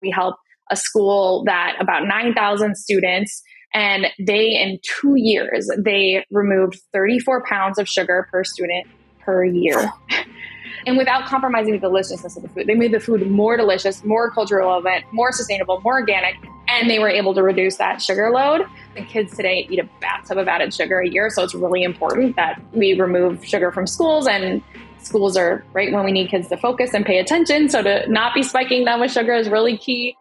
We help a school that about 9,000 students, and in 2 years, they removed 34 pounds of sugar per student per year. And without compromising the deliciousness of the food. They made the food more delicious, more culturally relevant, more sustainable, more organic, and they were able to reduce that sugar load. The kids today eat a bathtub of added sugar a year, so it's really important that we remove sugar from schools, and schools are right when we need kids to focus and pay attention, so to not be spiking them with sugar is really key.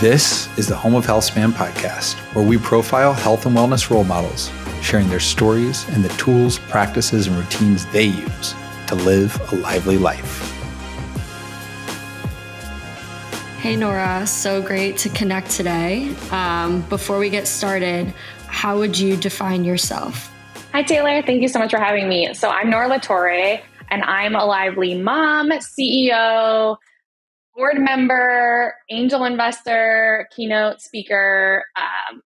This is the Home of Healthspan podcast, where we profile health and wellness role models, sharing their stories and the tools, practices, and routines they use to live a lively life. Hey, Nora, so great to connect today. Before we get started, how would you define yourself? Hi, Taylor. Thank you so much for having me. So I'm Nora LaTorre, and I'm a lively mom, CEO, board member, angel investor, keynote speaker,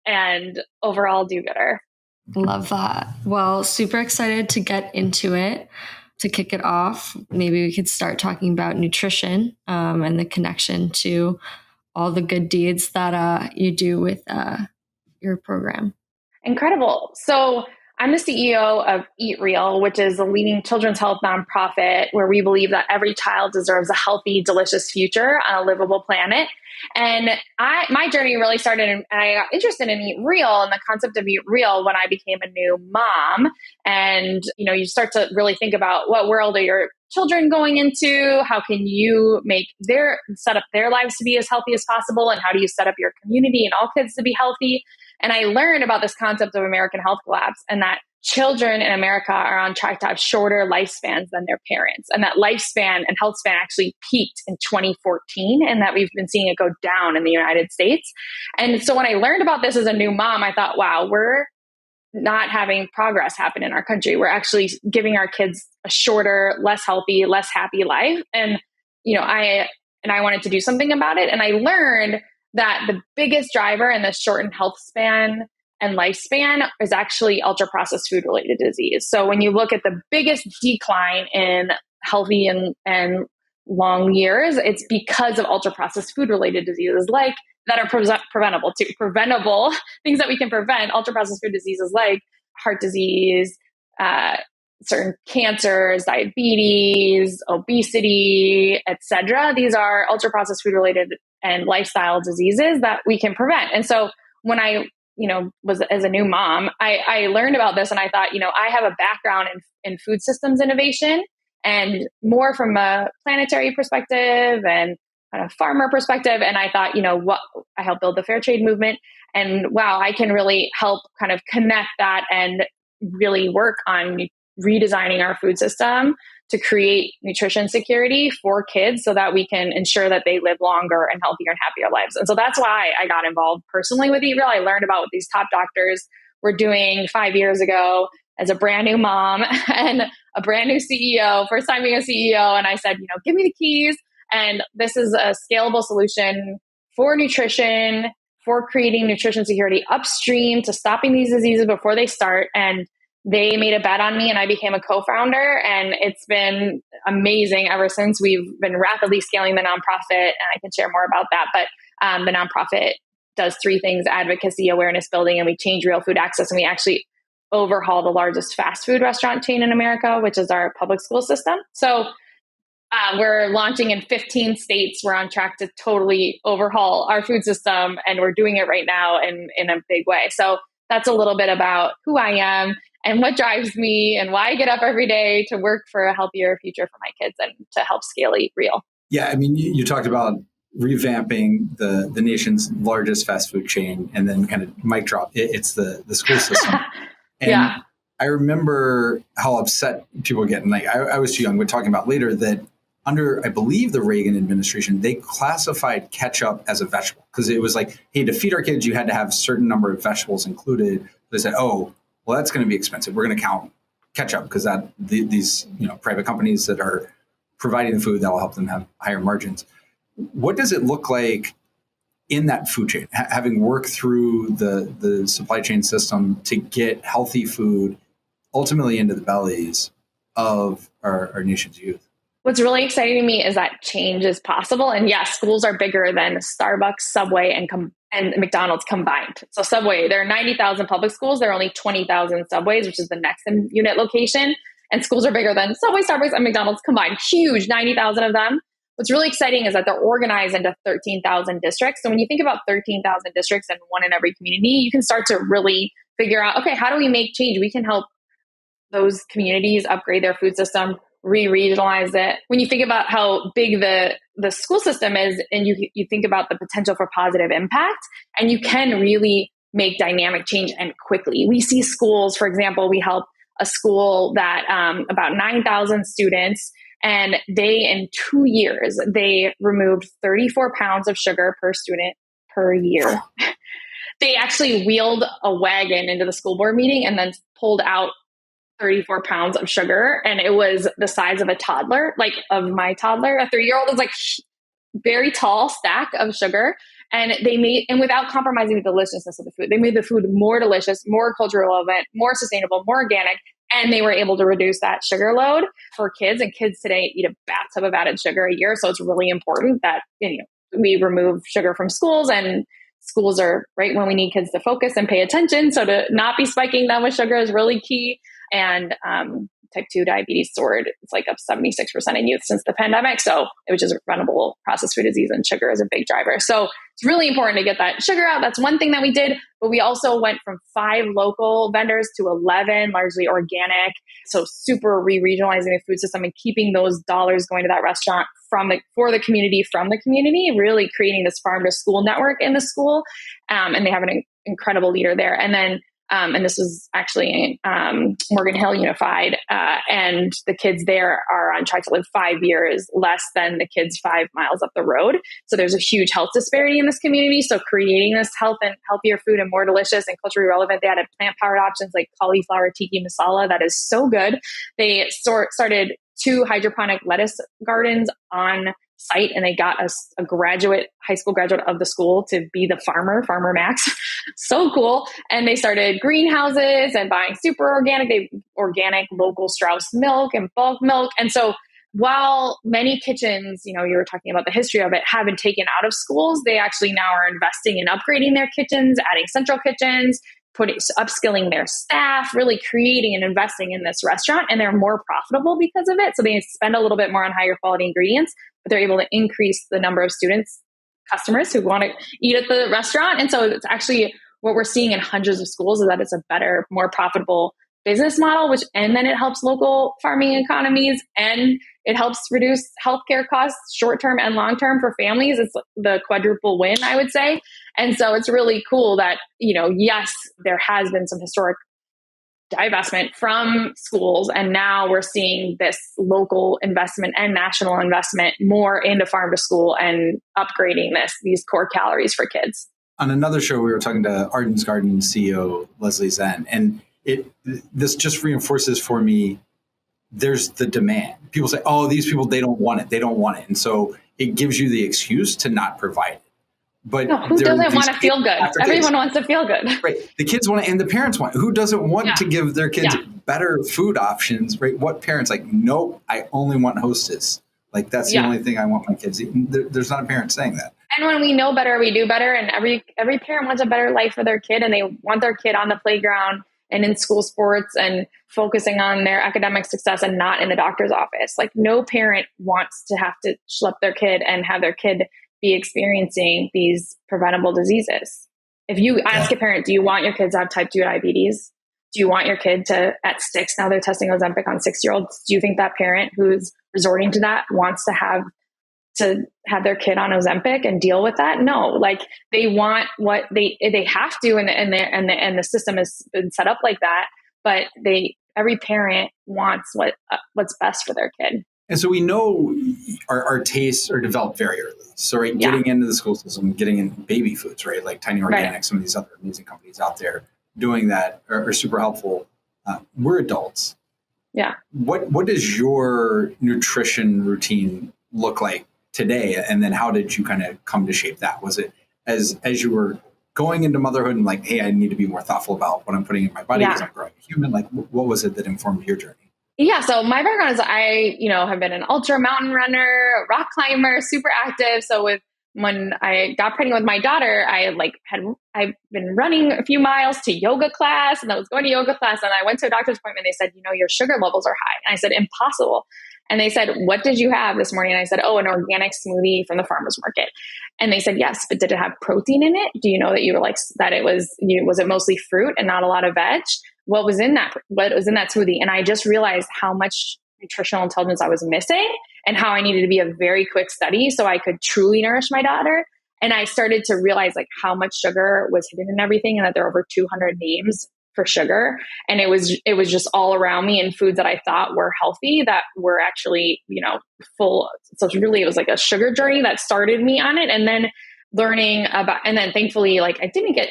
and overall do-gooder. Love that. Well, super excited to get into it. To kick it off, maybe we could start talking about nutrition and the connection to all the good deeds that you do with your program. Incredible. So I'm the CEO of Eat Real, which is a leading children's health nonprofit where we believe that every child deserves a healthy, delicious future on a livable planet. And my journey really started, and I got interested in Eat Real and the concept of Eat Real when I became a new mom. And, you start to really think about what world are your children going into? How can you set up their lives to be as healthy as possible? And how do you set up your community and all kids to be healthy? And I learned about this concept of American health collapse, and that children in America are on track to have shorter lifespans than their parents. And that lifespan and health span actually peaked in 2014, and that we've been seeing it go down in the United States. And so when I learned about this as a new mom, I thought, wow, we're not having progress happen in our country. We're actually giving our kids a shorter, less healthy, less happy life. And, I wanted to do something about it. And I learned that the biggest driver in the shortened health span and lifespan is actually ultra-processed food-related disease. So when you look at the biggest decline in healthy and long years, it's because of ultra-processed food-related diseases that are preventable too. Preventable things that we can prevent, ultra-processed food diseases like heart disease, certain cancers, diabetes, obesity, etc. These are ultra-processed food-related and lifestyle diseases that we can prevent. And so when I was as a new mom, I learned about this, and I thought, I have a background in food systems innovation, and more from a planetary perspective and kind of farmer perspective. And I thought, I helped build the fair trade movement, and wow, I can really help kind of connect that and really work on redesigning our food system to create nutrition security for kids so that we can ensure that they live longer and healthier and happier lives. And so that's why I got involved personally with Eat Real. I learned about what these top doctors were doing 5 years ago as a brand new mom and a brand new CEO, first time being a CEO. And I said, give me the keys. And this is a scalable solution for nutrition, for creating nutrition security upstream to stopping these diseases before they start. And they made a bet on me, and I became a co-founder, and it's been amazing ever since. We've been rapidly scaling the nonprofit, and I can share more about that. But the nonprofit does 3 things: advocacy, awareness building, and we change real food access. And we actually overhaul the largest fast food restaurant chain in America, which is our public school system. So we're launching in 15 states. We're on track to totally overhaul our food system, and we're doing it right now in a big way. So that's a little bit about who I am and what drives me and why I get up every day to work for a healthier future for my kids and to help scale Eat Real. Yeah, I mean, you talked about revamping the nation's largest fast food chain, and then kind of mic drop, it's the school system. And yeah. I remember how upset people were getting. I was too young. We're talking about later that under, I believe, the Reagan administration, they classified ketchup as a vegetable because it was like, hey, to feed our kids, you had to have a certain number of vegetables included. They said, oh, well, that's going to be expensive. We're going to count ketchup because these private companies that are providing the food that will help them have higher margins. What does it look like in that food chain, having worked through the supply chain system to get healthy food ultimately into the bellies of our nation's youth? What's really exciting to me is that change is possible. And yes, schools are bigger than Starbucks, Subway, and McDonald's combined. So Subway, there are 90,000 public schools. There are only 20,000 Subways, which is the next unit location. And schools are bigger than Subway, Starbucks, and McDonald's combined. Huge, 90,000 of them. What's really exciting is that they're organized into 13,000 districts. So when you think about 13,000 districts and one in every community, you can start to really figure out, okay, how do we make change? We can help those communities upgrade their food system, re-regionalize it. When you think about how big the school system is, and you think about the potential for positive impact, and you can really make dynamic change and quickly. We see schools, for example, we help a school that about 9,000 students, and in 2 years, they removed 34 pounds of sugar per student per year. They actually wheeled a wagon into the school board meeting and then pulled out 34 pounds of sugar, and it was the size of a toddler, like of my toddler. A 3-year-old is like very tall stack of sugar, and without compromising the deliciousness of the food, they made the food more delicious, more culturally relevant, more sustainable, more organic, and they were able to reduce that sugar load for kids. And kids today eat a bathtub of added sugar a year, so it's really important that we remove sugar from schools, and schools are right when we need kids to focus and pay attention. So to not be spiking them with sugar is really key. And type 2 diabetes soared. It's like up 76% in youth since the pandemic. So it was just a preventable processed food disease, and sugar is a big driver. So it's really important to get that sugar out. That's one thing that we did. But we also went from 5 local vendors to 11, largely organic. So super re-regionalizing the food system and keeping those dollars going to that restaurant from the community, really creating this farm to school network in the school. And they have an incredible leader there. And then and this was actually Morgan Hill Unified, and the kids there are on track to live 5 years less than the kids 5 miles up the road. So there's a huge health disparity in this community. So creating this healthier food and more delicious and culturally relevant, they added plant-powered options like cauliflower tiki masala that is so good. They started 2 hydroponic lettuce gardens on site, and they got a high school graduate of the school to be the farmer Max. So cool. And they started greenhouses and buying super organic local Strauss milk and bulk milk. And so while many kitchens, you were talking about the history of it, have been taken out of schools, they actually now are investing in upgrading their kitchens, adding central kitchens, upskilling their staff, really creating and investing in this restaurant. And they're more profitable because of it. So they spend a little bit more on higher quality ingredients, but they're able to increase the number of customers who want to eat at the restaurant. And so it's actually what we're seeing in hundreds of schools is that it's a better, more profitable business model, and then it helps local farming economies, and it helps reduce healthcare costs, short-term and long-term for families. It's the quadruple win, I would say. And so it's really cool that, yes, there has been some historic divestment from schools, and now we're seeing this local investment and national investment more into farm to school and upgrading these core calories for kids. On another show, we were talking to Arden's Garden CEO Leslie Zen, and this just reinforces for me, there's the demand. People say, oh, these people, they don't want it. And so it gives you the excuse to not provide it. But who doesn't want to feel good? Everyone wants to feel good. Right. The kids want it, and the parents want it. Who doesn't want to give their kids better food options? Right. What parents nope, I only want Hostess. That's the only thing I want my kids eating. There's not a parent saying that. And when we know better, we do better. And every parent wants a better life for their kid, and they want their kid on the playground and in school sports and focusing on their academic success and not in the doctor's office. No parent wants to have to schlep their kid and have their kid be experiencing these preventable diseases. If you ask a parent, do you want your kids to have type 2 diabetes? Do you want your kid to, at 6, now they're testing Ozempic on 6-year-olds. Do you think that parent who's resorting to that wants to have their kid on Ozempic and deal with that? No, they want what they have to, and the system has been set up like that. But every parent wants what's best for their kid. And so we know our tastes are developed very early. So getting into the school system, getting in baby foods, like Tiny Organic, some of these other amazing companies out there doing that are super helpful. We're adults. Yeah. What does your nutrition routine look like today? And then how did you kind of come to shape that? Was it as you were going into motherhood and hey, I need to be more thoughtful about what I'm putting in my body because I'm growing a human? What was it that informed your journey? Yeah. So my background is have been an ultra mountain runner, rock climber, super active. So when I got pregnant with my daughter, I've been running a few miles to yoga class, and I was going to yoga class, and I went to a doctor's appointment. They said, your sugar levels are high. And I said, impossible. And they said, what did you have this morning? And I said, oh, an organic smoothie from the farmer's market. And they said, yes, but did it have protein in it? Do you know that you were that it was, was it mostly fruit and not a lot of veg? What was in that smoothie? And I just realized how much nutritional intelligence I was missing and how I needed to be a very quick study so I could truly nourish my daughter. And I started to realize how much sugar was hidden in everything, and that there are over 200 names for sugar. And it was just all around me in foods that I thought were healthy that were actually, full. So really it was like a sugar journey that started me on it. And then thankfully, I didn't get,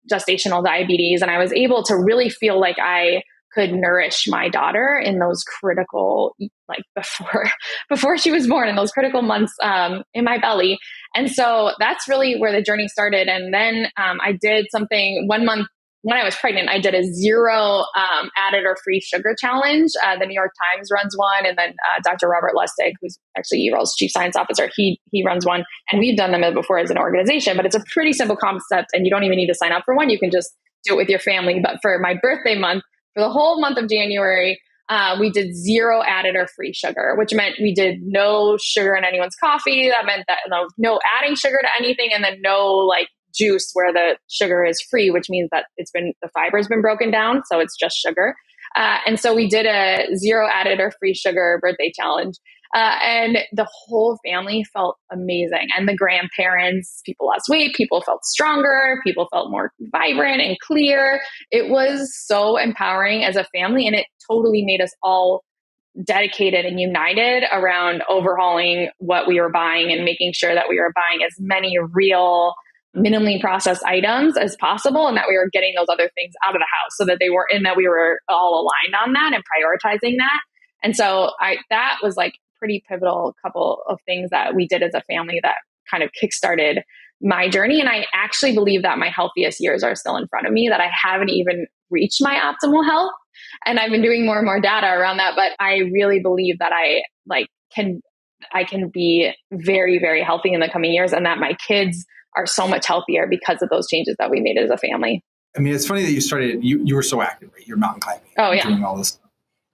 gestational diabetes, and I was able to really feel like I could nourish my daughter in those critical, before she was born, in those critical months in my belly. And so that's really where the journey started. And then I did something 1 month when I was pregnant. I did a 0 added or free sugar challenge. The New York Times runs one, and then Dr. Robert Lustig, who's actually eReal's chief science officer, he runs one, and we've done them before as an organization. But it's a pretty simple concept, and you don't even need to sign up for one. You can just do it with your family. But for my birthday month, for the whole month of January, we did 0 added or free sugar, which meant we did no sugar in anyone's coffee. That meant that no adding sugar to anything, and then no juice where the sugar is free, which means that the fiber has been broken down. So it's just sugar. And so we did a 0 added or free sugar birthday challenge. And the whole family felt amazing. And the grandparents, people lost weight, people felt stronger, people felt more vibrant and clear. It was so empowering as a family. And it totally made us all dedicated and united around overhauling what we were buying and making sure that we were buying as many real, minimally processed items as possible, and that we were getting those other things out of the house, so that that we were all aligned on that and prioritizing that. And so that was pretty pivotal couple of things that we did as a family that kind of kickstarted my journey. And I actually believe that my healthiest years are still in front of me, that I haven't even reached my optimal health. And I've been doing more and more data around that, but I really believe that I can be very, very healthy in the coming years, and that my kids are so much healthier because of those changes that we made as a family. I mean, it's funny that you started, you were so active, right? You're mountain climbing, doing all this stuff.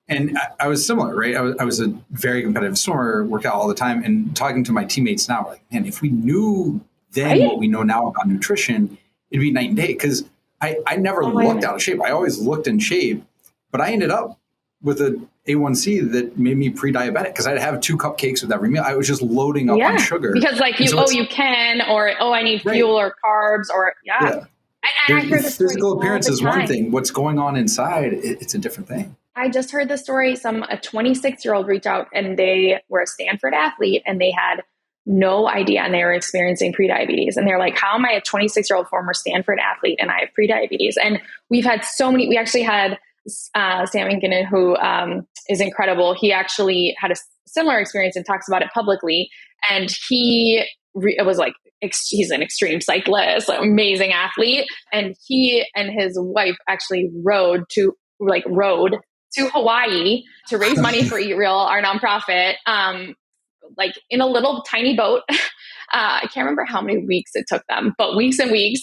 And I was similar, right? I was a very competitive swimmer, worked out all the time, and talking to my teammates now, man, if we knew then what we know now about nutrition, it'd be night and day. Because I never looked out of shape. I always looked in shape, but I ended up with a A1C that made me pre-diabetic because I'd have 2 cupcakes with every meal. I was just loading up on sugar. Because you can, or, I need fuel or carbs, or, And I heard the physical appearance is one thing. What's going on inside, it's a different thing. I just heard the story. A 26-year-old reached out, and they were a Stanford athlete, and they had no idea, and they were experiencing prediabetes. And they're like, how am I a 26-year-old former Stanford athlete and I have prediabetes? And we've had we actually had Sam Inkinen, who is incredible. He actually had a similar experience and talks about it publicly. And he's an extreme cyclist, amazing athlete. And he and his wife actually rode to Hawaii to raise money for Eat Real, our nonprofit, in a little tiny boat. I can't remember how many weeks it took them, but weeks and weeks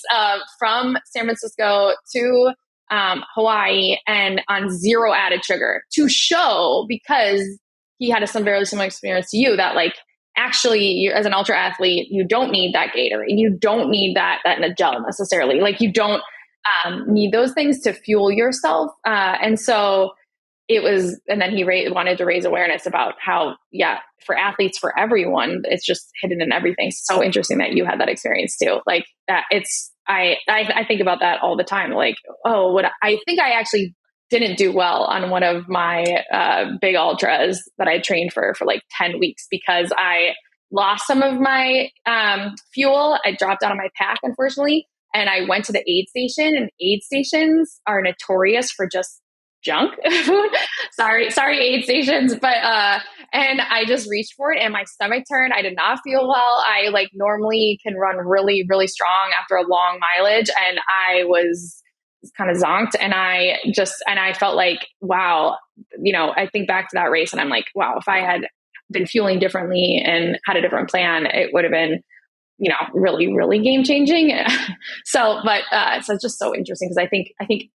from San Francisco to Hawaii, and on 0 added sugar, to show, because he had a very similar experience to you, that actually you, as an ultra athlete, you don't need that Gatorade, you don't need that in a gel necessarily. You don't need those things to fuel yourself. And so it was, and then he wanted to raise awareness about how, for athletes, for everyone, it's just hidden in everything. So interesting that you had that experience too. I think about that all the time. I think I actually didn't do well on one of my big ultras that I trained for 10 weeks, because I lost some of my fuel. I dropped out of my pack, unfortunately. And I went to the aid station, and aid stations are notorious for just junk food. Sorry, aid stations. But, and I just reached for it, and my stomach turned. I did not feel well. I normally can run really, really strong after a long mileage. And I was kind of zonked. And I felt like, wow, I think back to that race and I'm like, wow, if I had been fueling differently and had a different plan, it would have been, really, really game changing. So it's just so interesting because I think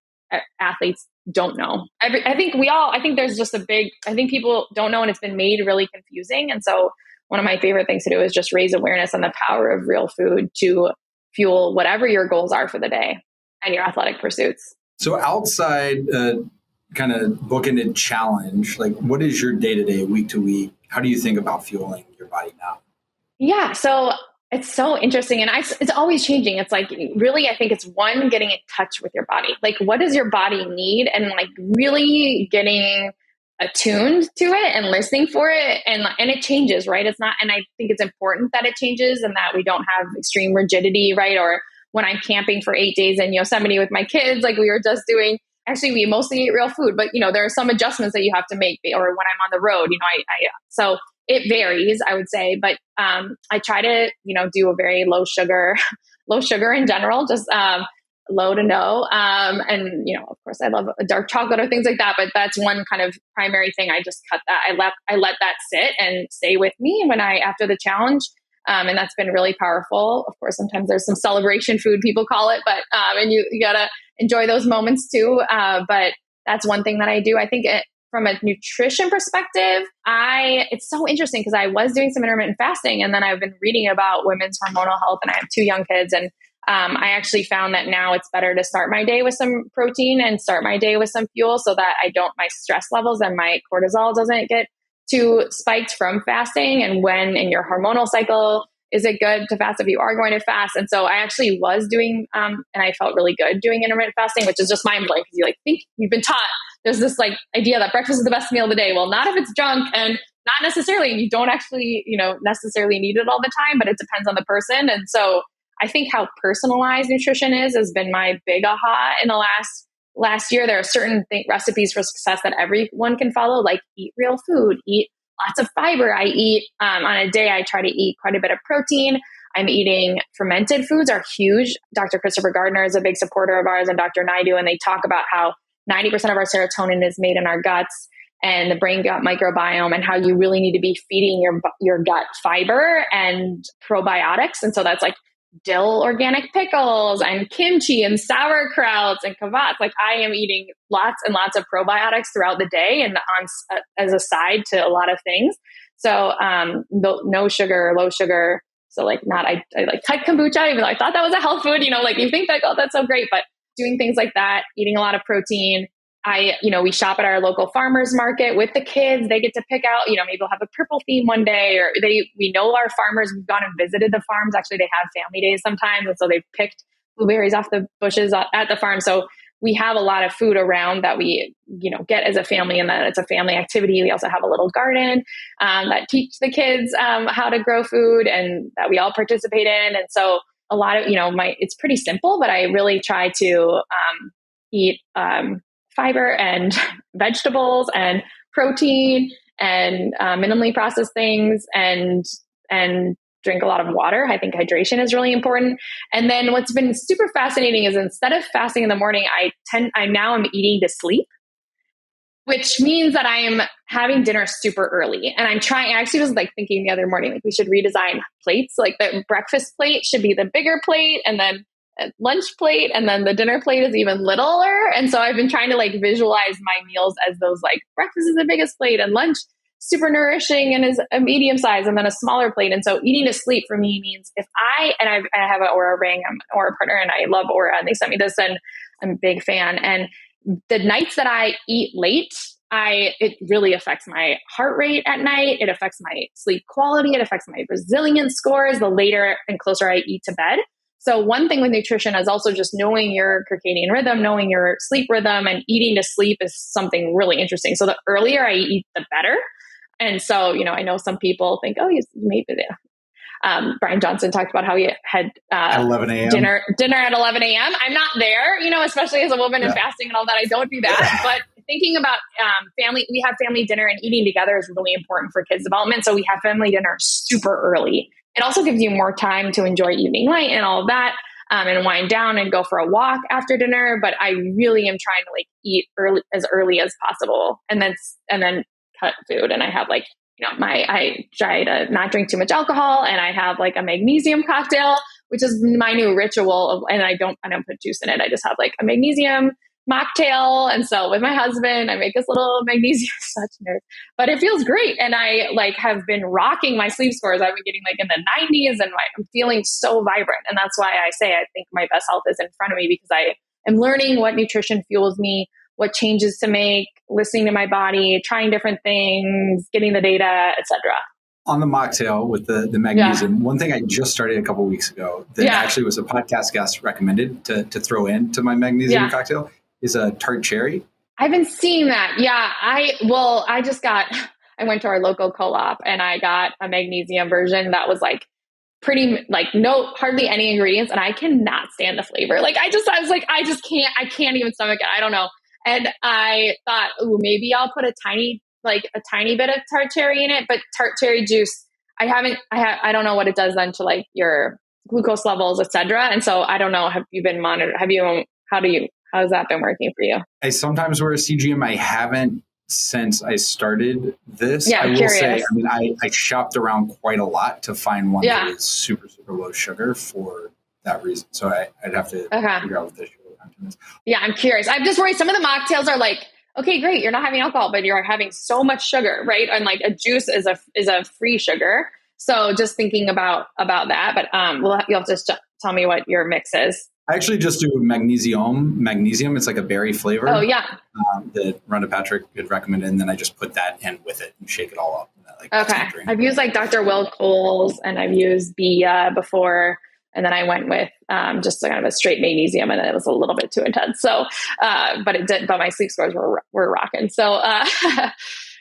athletes don't know. I think there's just I think people don't know, and it's been made really confusing. And so one of my favorite things to do is just raise awareness on the power of real food to fuel whatever your goals are for the day and your athletic pursuits. So outside kind of bookended challenge, like what is your day-to-day, week to week? How do you think about fueling your body now? Yeah. So it's so interesting. And it's always changing. It's like, really, I think it's one, getting in touch with your body. Like, what does your body need? And like really getting attuned to it and listening for it. And it changes, right? It's not, and I think it's important that it changes and that we don't have extreme rigidity, right? Or when I'm camping for 8 days in Yosemite with my kids, like we were just doing, actually, we mostly eat real food, but there are some adjustments that you have to make, or when I'm on the road, so it varies, I would say, but I try to, do a very low sugar in general, just low to no. And, of course I love a dark chocolate or things like that, but that's one kind of primary thing. I just cut that. I let that sit and stay with me after the challenge. And that's been really powerful. Of course, sometimes there's some celebration food, people call it, but, and you gotta enjoy those moments too. But that's one thing that I do. I think from a nutrition perspective, it's so interesting because I was doing some intermittent fasting and then I've been reading about women's hormonal health and I have 2 young kids. And I actually found that now it's better to start my day with some protein and start my day with some fuel so that my stress levels and my cortisol doesn't get too spiked from fasting. And when in your hormonal cycle, is it good to fast if you are going to fast? And so I actually was doing, and I felt really good doing intermittent fasting, which is just mind blowing because you think you've been taught there's this idea that breakfast is the best meal of the day. Well, not if it's junk, and not necessarily. You don't actually, necessarily need it all the time, but it depends on the person. And so I think how personalized nutrition has been my big aha in the last year. There are certain recipes for success that everyone can follow, like eat real food, eat lots of fiber. I eat on a day, I try to eat quite a bit of protein. I'm eating fermented foods are huge. Dr. Christopher Gardner is a big supporter of ours and Dr. Naidu, and they talk about how 90% of our serotonin is made in our guts and the brain gut microbiome, and how you really need to be feeding your gut fiber and probiotics. And so that's like dill organic pickles and kimchi and sauerkrauts and kvass. Like I am eating lots and lots of probiotics throughout the day and as a side to a lot of things. So no sugar, low sugar. So I cut kombucha, even though I thought that was a health food, you think that, oh, that's so great, but doing things like that, eating a lot of protein. We shop at our local farmers market with the kids. They get to pick out, maybe we'll have a purple theme one day, or we know our farmers. We've gone and visited the farms. Actually, they have family days sometimes. And so they've picked blueberries off the bushes at the farm. So we have a lot of food around that we, get as a family, and that it's a family activity. We also have a little garden that teach the kids how to grow food and that we all participate in. And so a lot of, it's pretty simple, but I really try to eat fiber and vegetables and protein and minimally processed things and drink a lot of water. I think hydration is really important. And then what's been super fascinating is instead of fasting in the morning, I'm eating to sleep, which means that I am having dinner super early. And I actually was thinking the other morning, we should redesign plates. Like the breakfast plate should be the bigger plate, and then a lunch plate, and then the dinner plate is even littler. And so I've been trying to visualize my meals as those breakfast is the biggest plate and lunch super nourishing and is a medium size, and then a smaller plate. And so eating to sleep for me means I have an Aura ring, I'm an Aura partner, and I love Aura, and they sent me this, and I'm a big fan. And the nights that I eat late, it really affects my heart rate at night. It affects my sleep quality. It affects my resilience scores the later and closer I eat to bed. So one thing with nutrition is also just knowing your circadian rhythm, knowing your sleep rhythm, and eating to sleep is something really interesting. So the earlier I eat, the better. And so, I know some people think, oh, you maybe Brian Johnson talked about how he had at 11 a.m. dinner at 11 a.m. I'm not there, especially as a woman and fasting and all that. I don't do that. But thinking about we have family dinner, and eating together is really important for kids' development. So we have family dinner super early. It also gives you more time to enjoy evening light and all of that. and wind down and go for a walk after dinner. But I really am trying to like eat as early as possible, and then cut food. And I have like, I try to not drink too much alcohol, and I have like a magnesium cocktail, which is my new ritual and I don't put juice in it. I just have like a magnesium mocktail. And so with my husband, I make this little magnesium, such nerd, but it feels great. And I like have been rocking my sleep scores. I've been getting like in the 90s, and I'm feeling so vibrant. And that's why I say, I think my best health is in front of me, because I am learning what nutrition fuels me, what changes to make, listening to my body, trying different things, getting the data, etc. On the mocktail with the magnesium, one thing I just started a couple of weeks ago that actually was a podcast guest recommended to throw into my magnesium cocktail is a tart cherry. I've been seeing that. Yeah. I went to our local co-op and I got a magnesium version that was like pretty, like hardly any ingredients. And I cannot stand the flavor. Like I can't even stomach it. I don't know. And I thought, maybe I'll put a tiny bit of tart cherry in it, but tart cherry juice, I don't know what it does then to like your glucose levels, et cetera. And so I don't know, have you been monitored? How's that been working for you? I sometimes wear a CGM. I haven't since I started this. Yeah, I will curious. say, I shopped around quite a lot to find one that is super, super low sugar for that reason. So I'd have to figure out what the sugar content is. Yeah, I'm curious. I'm just worried. Some of the mocktails are like, okay, great, you're not having alcohol, but you're having so much sugar, right? And like a juice is a free sugar. So just thinking about that. But you'll have to tell me what your mix is. I actually just do magnesium. It's like a berry flavor. Oh yeah. That Rhonda Patrick had recommended, and then I just put that in with it and shake it all up. Okay. I've used like Dr. Will Cole's, and I've used Bia before, and then I went with just kind of a straight magnesium, and then it was a little bit too intense. So, but my sleep scores were rocking. So,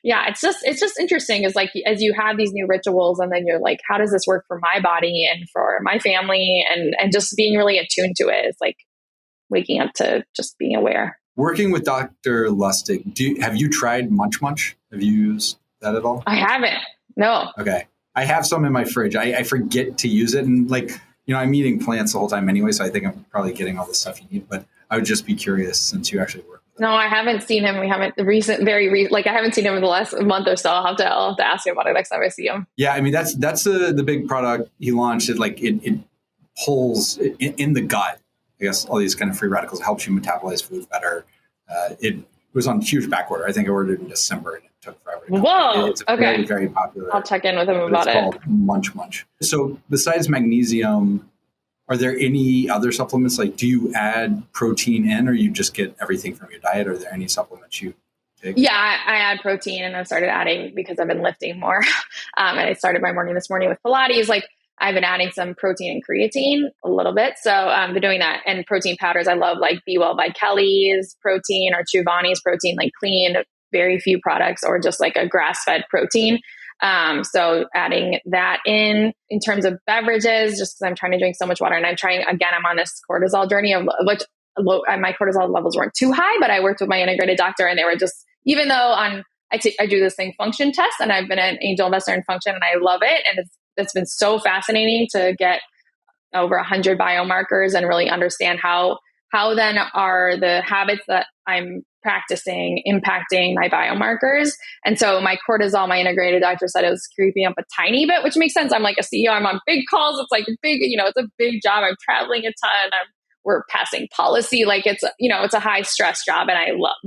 yeah, it's just interesting. Is like, as you have these new rituals, and then you're like, how does this work for my body and for my family, and just being really attuned to it. It's like waking up to just being aware. Working with Dr. Lustig, have you tried Munch? Have you used that at all? I haven't. No. Okay. I have some in my fridge. I forget to use it, and like, I'm eating plants the whole time anyway, so I think I'm probably getting all the stuff you need, but I would just be curious since you actually work with him. No, I haven't seen him. We haven't I haven't seen him in the last month or so. I'll have to ask him about it next time I see him. Yeah. I mean, that's the big product he launched. It pulls in the gut, I guess, all these kind of free radicals, helps you metabolize food better. It was on huge back order. I think I ordered in December and it took forever to come. Whoa. It's very, very popular. I'll check in with him about it. It's called Munch. So besides magnesium, are there any other supplements? Like, do you add protein in, or you just get everything from your diet? Are there any supplements you take? Yeah, I add protein, and I've started adding because I've been lifting more. And I started my morning this morning with Pilates. Like, I've been adding some protein and creatine a little bit. So I've been doing that. And protein powders, I love like Be Well by Kelly's protein or Chuvani's protein, like clean, very few products, or just like a grass-fed protein. So adding that in terms of beverages, just because I'm trying to drink so much water, and I'm on this cortisol journey of which my cortisol levels weren't too high, but I worked with my integrated doctor, and they were just, even though I do this thing function test, and I've been an angel investor in function, and I love it. And it's been so fascinating to get over 100 biomarkers and really understand how then are the habits that I'm practicing impacting my biomarkers. And so my cortisol, my integrated doctor said it was creeping up a tiny bit, which makes sense. I'm like a CEO. I'm on big calls. It's like big, it's a big job. I'm traveling a ton. We're passing policy. Like it's a high stress job,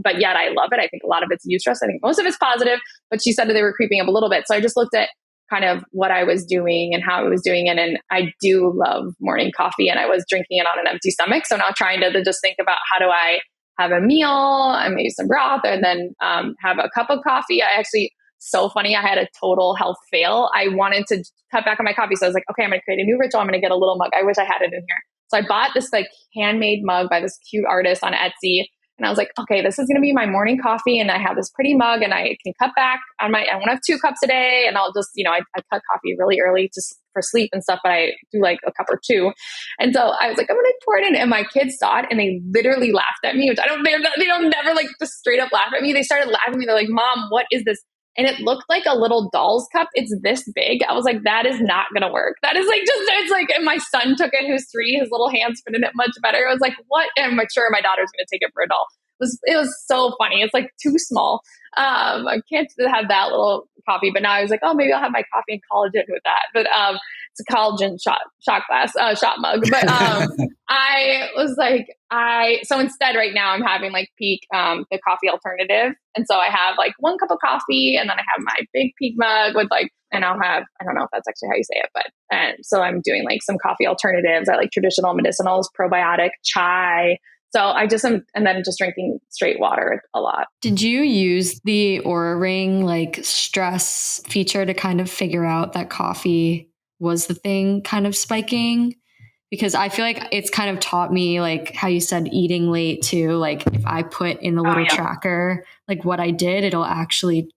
but yet I love it. I think a lot of it's eustress. I think most of it's positive, but she said that they were creeping up a little bit. So I just looked at kind of what I was doing and how I was doing it. And I do love morning coffee, and I was drinking it on an empty stomach. So now trying to just think about, how do I have a meal and maybe some broth, and then have a cup of coffee. So funny. I had a total health fail. I wanted to cut back on my coffee. So I was like, okay, I'm going to create a new ritual. I'm going to get a little mug. I wish I had it in here. So I bought this like handmade mug by this cute artist on Etsy. And I was like, okay, this is going to be my morning coffee. And I have this pretty mug, and I can cut back I won't have 2 cups a day. And I'll just, I cut coffee really early just for sleep and stuff, but I do like a cup or 2. And so I was like, I'm going to pour it in. And my kids saw it, and they literally laughed at me, which they don't never like just straight up laugh at me. They started laughing at me. They're like, Mom, what is this? and it looked like a little doll's cup. It's this big. I was like, that is not going to work. That is like, it's like, and my son took it, who's 3, his little hands fit in it much better. I was like, what? And I'm sure my daughter's going to take it for a doll. It was so funny. It's like too small. I can't have that little coffee, but now I was like, oh, maybe I'll have my coffee and collagen with that. But it's a collagen shot mug. But I was like, so instead right now I'm having like Peak, the coffee alternative. And so I have like 1 cup of coffee, and then I have my big Peak mug with like, and I'll have, I don't know if that's actually how you say it, but, and so I'm doing like some coffee alternatives. I like traditional medicinals, probiotic, chai. So I just am, and then just drinking straight water a lot. Did you use the Oura Ring like stress feature to kind of figure out that coffee was the thing kind of spiking? Because I feel like it's kind of taught me, like how you said, eating late too. Like if I put in the little tracker, like what I did, it'll actually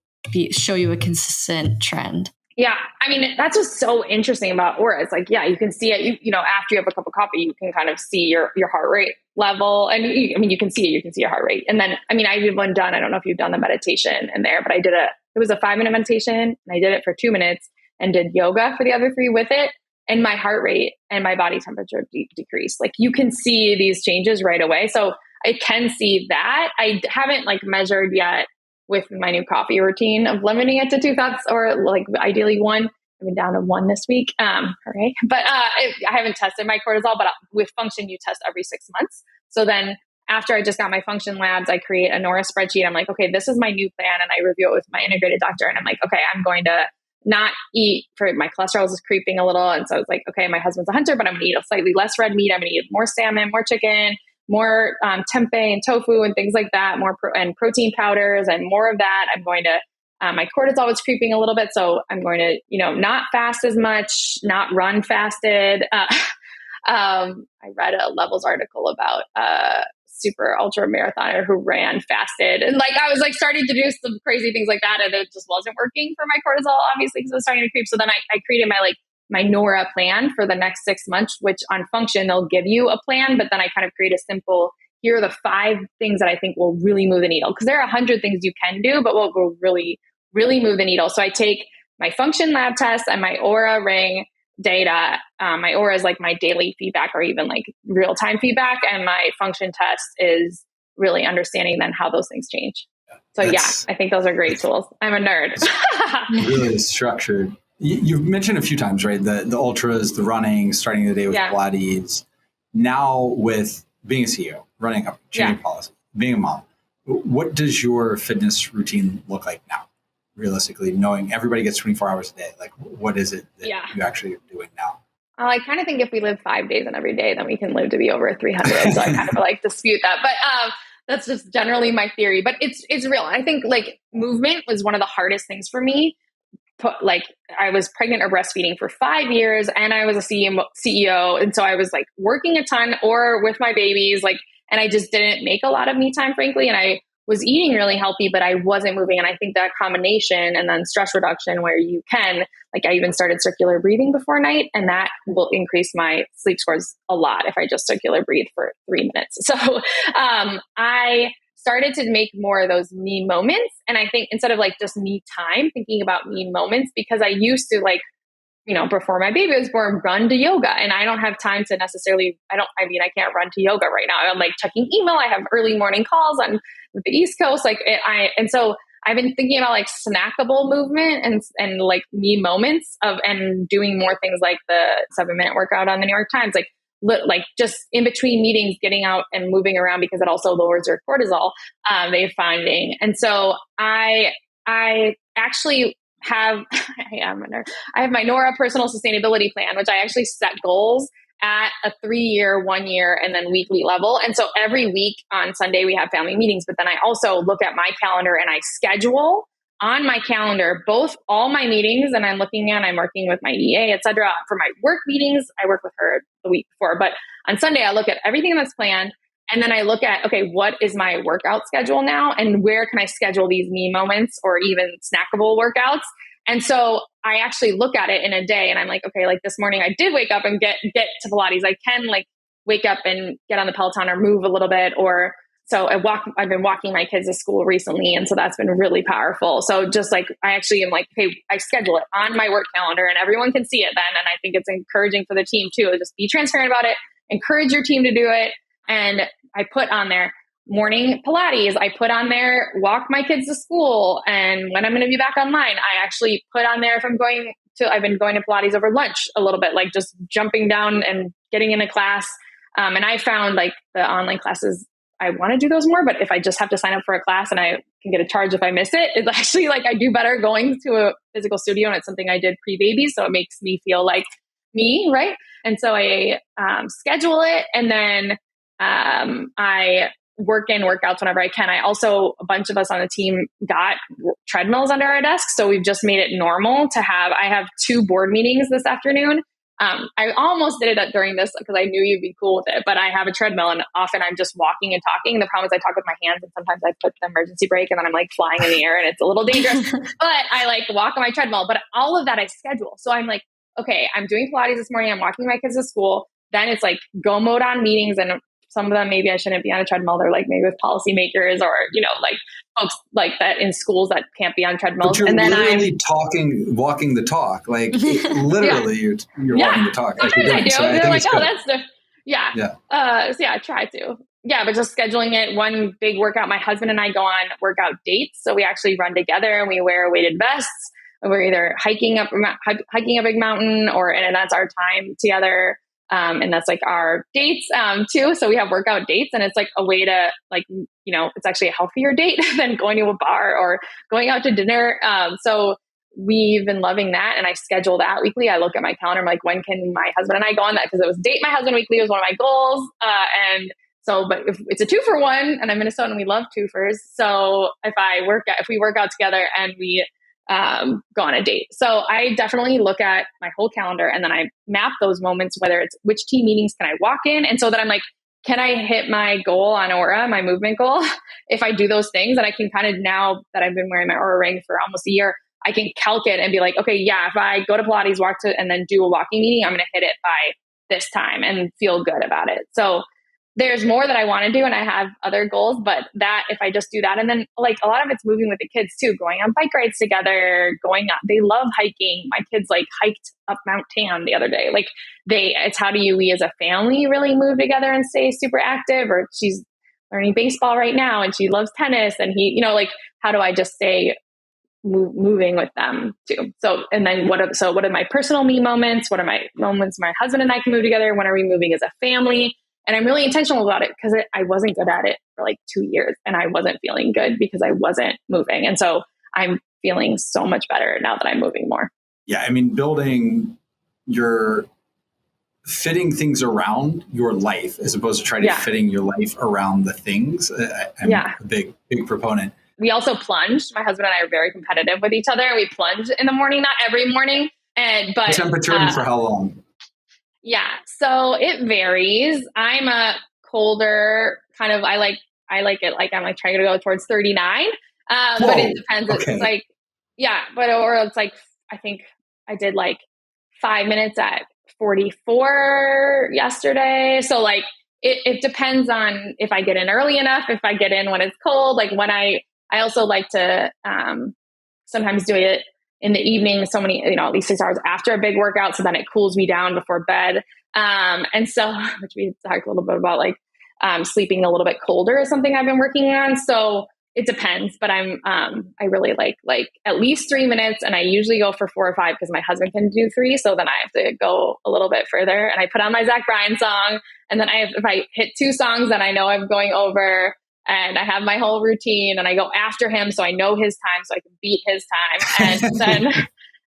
show you a consistent trend. Yeah. I mean, that's what's so interesting about Oura. It's like, yeah, you can see it, you know, after you have a cup of coffee, you can kind of see your heart rate level. And you can see your heart rate. And then, I mean, I did one done, I don't know if you've done the meditation in there, but it was a 5-minute meditation, and I did it for 2 minutes and did yoga for the other 3 with it. And my heart rate and my body temperature decreased. Like you can see these changes right away. So I can see that. I haven't like measured yet with my new coffee routine of limiting it to 2 cups, or like ideally 1. I've been down to 1 this week. Hooray. But I haven't tested my cortisol, but with Function, you test every 6 months. So then after I just got my Function labs, I create a Nora spreadsheet. I'm like, okay, this is my new plan. And I review it with my integrated doctor. And I'm like, okay, I'm going to not eat, for my cholesterol is creeping a little. And so I was like, okay, my husband's a hunter, but I'm going to eat a slightly less red meat. I'm going to eat more salmon, more chicken, more tempeh and tofu and things like that, more and protein powders and more of that. I'm going to, my cortisol was creeping a little bit. So I'm going to, not fast as much, not run fasted. I read a Levels article about super ultra marathoner who ran fasted. And like, I was like starting to do some crazy things like that. And it just wasn't working for my cortisol, obviously, because it was starting to creep. So then I created my Nora plan for the next 6 months, which on Function, they'll give you a plan, but then I kind of create a simple, here are the 5 things that I think will really move the needle. Because there are 100 things you can do, but what will really, really move the needle. So I take my Function lab test and my Oura Ring data. My Oura is like my daily feedback or even like real-time feedback. And my Function test is really understanding then how those things change. So I think those are great tools. I'm a nerd. Really structured. You've mentioned a few times, right? The ultras, the running, starting the day with Pilates. Now with being a CEO, running a company, changing policy, being a mom, what does your fitness routine look like now? Realistically, knowing everybody gets 24 hours a day, like what is it that you actually are doing now? I kind of think if we live 5 days in every day, then we can live to be over 300. So I kind of like dispute that, but that's just generally my theory. But it's real. I think like movement was one of the hardest things for me. Like I was pregnant or breastfeeding for 5 years, and I was a CEO, and so I was like working a ton or with my babies, like, and I just didn't make a lot of me time, frankly. And I was eating really healthy, but I wasn't moving. And I think that combination and then stress reduction where you can, like I even started circular breathing before night, and that will increase my sleep scores a lot if I just circular breathe for 3 minutes. So I started to make more of those me moments. And I think instead of like just me time, thinking about me moments, because I used to like, before my baby was born, run to yoga. And I don't have time to necessarily, I can't run to yoga right now. I'm like checking email. I have early morning calls on the East Coast. And so I've been thinking about like snackable movement and like me moments and doing more things like the 7-minute workout on the New York Times, like just in between meetings, getting out and moving around, because it also lowers your cortisol, they're finding. And so I actually have, I have my Nora personal sustainability plan, which I actually set goals at a 3-year, 1 year, and then weekly level. And so every week on Sunday, we have family meetings, but then I also look at my calendar and I schedule on my calendar, both all my meetings, and I'm working with my EA, et cetera. For my work meetings, I work with her the week before, but on Sunday, I look at everything that's planned. And then I look at, okay, what is my workout schedule now? And where can I schedule these me moments or even snackable workouts? And so I actually look at it in a day, and I'm like, okay, like this morning I did wake up and get to Pilates. I can like wake up and get on the Peloton or move a little bit, or I've been walking my kids to school recently. And so that's been really powerful. So just like, I actually am like, okay, I schedule it on my work calendar and everyone can see it then. And I think it's encouraging for the team too. Just be transparent about it, encourage your team to do it. And I put on there morning Pilates. I put on there, walk my kids to school. And when I'm going to be back online, I actually put on there if I've been going to Pilates over lunch a little bit, like just jumping down and getting in a class. And I found like the online classes, I want to do those more, but if I just have to sign up for a class and I can get a charge if I miss it, it's actually like I do better going to a physical studio, and it's something I did pre-baby. So it makes me feel like me, right? And so I schedule it, and then I work in workouts whenever I can. A bunch of us on the team got treadmills under our desk. So we've just made it normal to I have 2 board meetings this afternoon. I almost did it during this because I knew you'd be cool with it, but I have a treadmill and often I'm just walking and talking. The problem is I talk with my hands and sometimes I put the emergency brake and then I'm like flying in the air and it's a little dangerous, but I like walk on my treadmill, but all of that I schedule. So I'm like, okay, I'm doing Pilates this morning. I'm walking my kids to school. Then it's like go mode on meetings, and some of them, maybe I shouldn't be on a treadmill. They're like maybe with policymakers or, like folks like that in schools that can't be on treadmills. But you're and then literally walking the talk. Like literally you're walking the talk. Sometimes I do. So They're like, good. That's the, yeah. So I try to. Yeah, but just scheduling it, one big workout. My husband and I go on workout dates. So we actually run together and we wear weighted vests. We're either hiking up a big mountain and that's our time together. And that's like our dates, too. So we have workout dates, and it's like a way to it's actually a healthier date than going to a bar or going out to dinner. So we've been loving that. And I schedule that weekly. I look at my calendar. I'm like, when can my husband and I go on that? Because it was date my husband weekly was one of my goals. But if it's a 2-for-1, and I'm Minnesota and we love 2-fers. So if we work out together and we go on a date. So I definitely look at my whole calendar and then I map those moments, whether it's which team meetings can I walk in. And so that I'm like, can I hit my goal on Aura, my movement goal? If I do those things, and I can kind of, now that I've been wearing my Aura ring for almost a year, I can calc it and be like, okay, yeah, if I go to Pilates, and then do a walking meeting, I'm going to hit it by this time and feel good about it. So there's more that I want to do, and I have other goals, but that if I just do that, and then like a lot of it's moving with the kids too, going on bike rides together, they love hiking. My kids like hiked up Mount Tam the other day. Like it's how do we as a family really move together and stay super active? Or she's learning baseball right now and she loves tennis, and how do I just stay moving with them too? So, and then what are my personal me moments? What are my moments my husband and I can move together? When are we moving as a family? And I'm really intentional about it because I wasn't good at it for like 2 years, and I wasn't feeling good because I wasn't moving. And so I'm feeling so much better now that I'm moving more. Yeah. I mean, fitting things around your life as opposed to trying to fitting your life around the things. I'm a big proponent. We also plunged. My husband and I are very competitive with each other. We plunge in the morning, not every morning. But temperature and for how long? Yeah. So it varies. I'm a colder kind of, I like it. Like I'm like trying to go towards 39. But it depends. Okay. It's like, or it's like, I think I did like 5 minutes at 44 yesterday. So like, it depends on if I get in early enough, if I get in when it's cold, like when I also like to, sometimes do it in the evening, at least 6 hours after a big workout. So then it cools me down before bed. And so, which we talked a little bit about, like, sleeping a little bit colder is something I've been working on. So it depends, but I really like at least 3 minutes. And I usually go for 4 or 5 because my husband can do 3. So then I have to go a little bit further, and I put on my Zach Bryan song. And then if I hit 2 songs, then I know I'm going over. And I have my whole routine, and I go after him, so I know his time, so I can beat his time.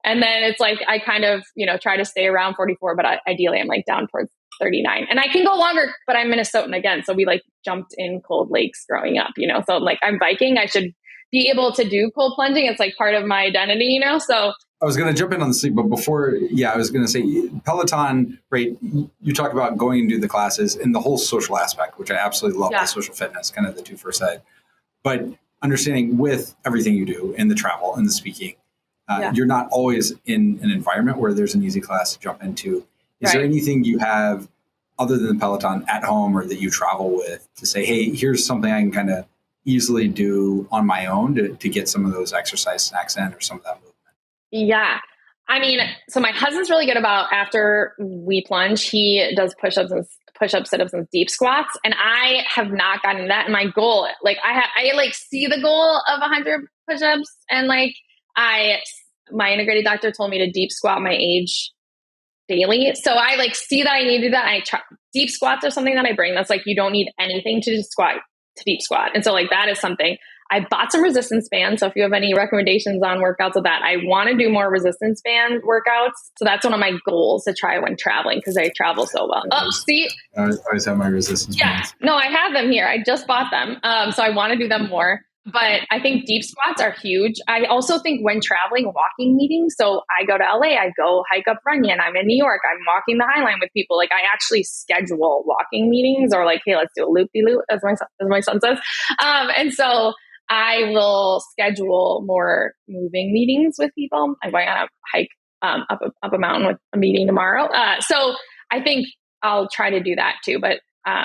And then it's like I kind of try to stay around 44, but ideally I'm like down towards 39. And I can go longer, but I'm Minnesotan again, so we like jumped in cold lakes growing up. So like I'm Viking, I should be able to do cold plunging. It's like part of my identity, So I was going to jump in on the sleep, but before, I was going to say Peloton, right? You talk about going and do the classes and the whole social aspect, which I absolutely love, the social fitness, kind of the 2 for side. But understanding with everything you do and the travel and the speaking, you're not always in an environment where there's an easy class to jump into. Is there anything you have other than the Peloton at home or that you travel with to say, hey, here's something I can kind of easily do on my own to get some of those exercise snacks in or some of that movement? Yeah. I mean, so my husband's really good about after we plunge, he does push-ups, sit-ups, and deep squats. And I have not gotten that. And my goal, like I like see the goal of 100 push-ups, and like my integrated doctor told me to deep squat my age daily. So I like see that I need to do that. I try, deep squats are something that I bring. That's like, you don't need anything to deep squat. And so like, that is something. I bought some resistance bands. So if you have any recommendations on workouts of that, I want to do more resistance band workouts. So that's one of my goals to try when traveling, because I travel so well. See? I always have my resistance bands. No, I have them here. I just bought them. So I want to do them more. But I think deep squats are huge. I also think when traveling, walking meetings. So I go to LA, I go hike up Runyon. I'm in New York, I'm walking the High Line with people. Like I actually schedule walking meetings, or like, hey, let's do a loop-de-loop, as my son says. And so I will schedule more moving meetings with people. I'm going on a hike up a mountain with a meeting tomorrow. So I think I'll try to do that too. But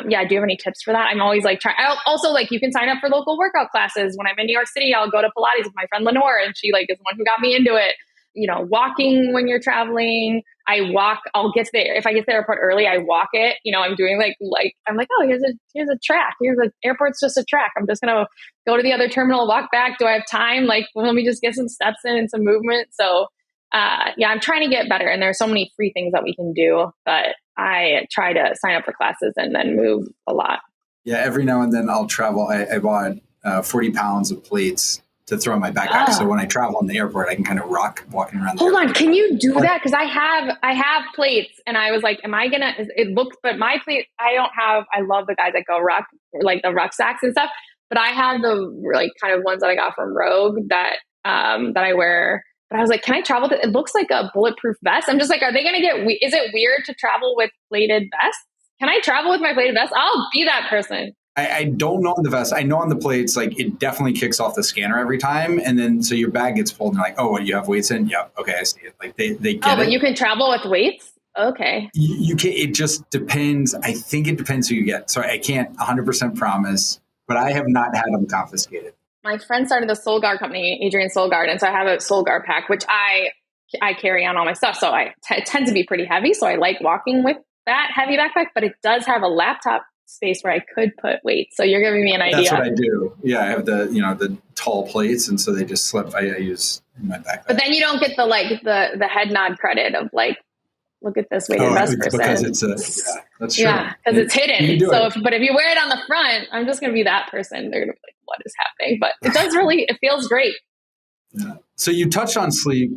yeah, do you have any tips for that? I'm always like trying. Also, like, you can sign up for local workout classes. When I'm in New York City, I'll go to Pilates with my friend LaTorre, and she like is the one who got me into it. You know, walking when you're traveling. I walk. I'll get there. If I get to the airport early, I walk it. You know, I'm doing like I'm like, oh, here's a track. Here's an airport's just a track. I'm just gonna go to the other terminal, walk back. Do I have time? Like, well, let me just get some steps in and some movement. So yeah, I'm trying to get better. And there's so many free things that we can do, but I try to sign up for classes and then move a lot. Yeah, every now and then I'll travel. I bought 40 pounds of plates to throw in my backpack. So when I travel in the airport, I can kind of rock walking around. Hold on, can you do that? Because I have plates, and I was like, am I gonna? It looks, but my plate, I don't have. I love the guys that go like the rucksacks and stuff, but I have the like kind of ones that I got from Rogue that I wear. But I was like, can I travel with it? It looks like a bulletproof vest. I'm just like, are they going to get, is it weird to travel with plated vests? Can I travel with my plated vest? I'll be that person. I don't know on the vest. I know on the plates, like it definitely kicks off the scanner every time. And then, so your bag gets pulled and they're like, oh, what, you have weights in? Yeah. Okay. I see it. Like they get it. Oh, but you can travel with weights? Okay. You can, it just depends. I think it depends who you get. So I can't 100% promise, but I have not had them confiscated. My friend started the Solgar company, Adrian Solgar, and so I have a Solgar pack, which I carry on all my stuff. So it tends to be pretty heavy. So I like walking with that heavy backpack, but it does have a laptop space where I could put weights. So you're giving me an idea. That's what I do. Yeah, I have the tall plates, and so they just slip. I use in my backpack. But then you don't get the head nod credit of like, look at this weighted vest person. Because it's that's true. Yeah, because it's hidden. So if you wear it on the front, I'm just going to be that person. They're going to be like, what is happening? But it does it feels great. Yeah. So you touched on sleep,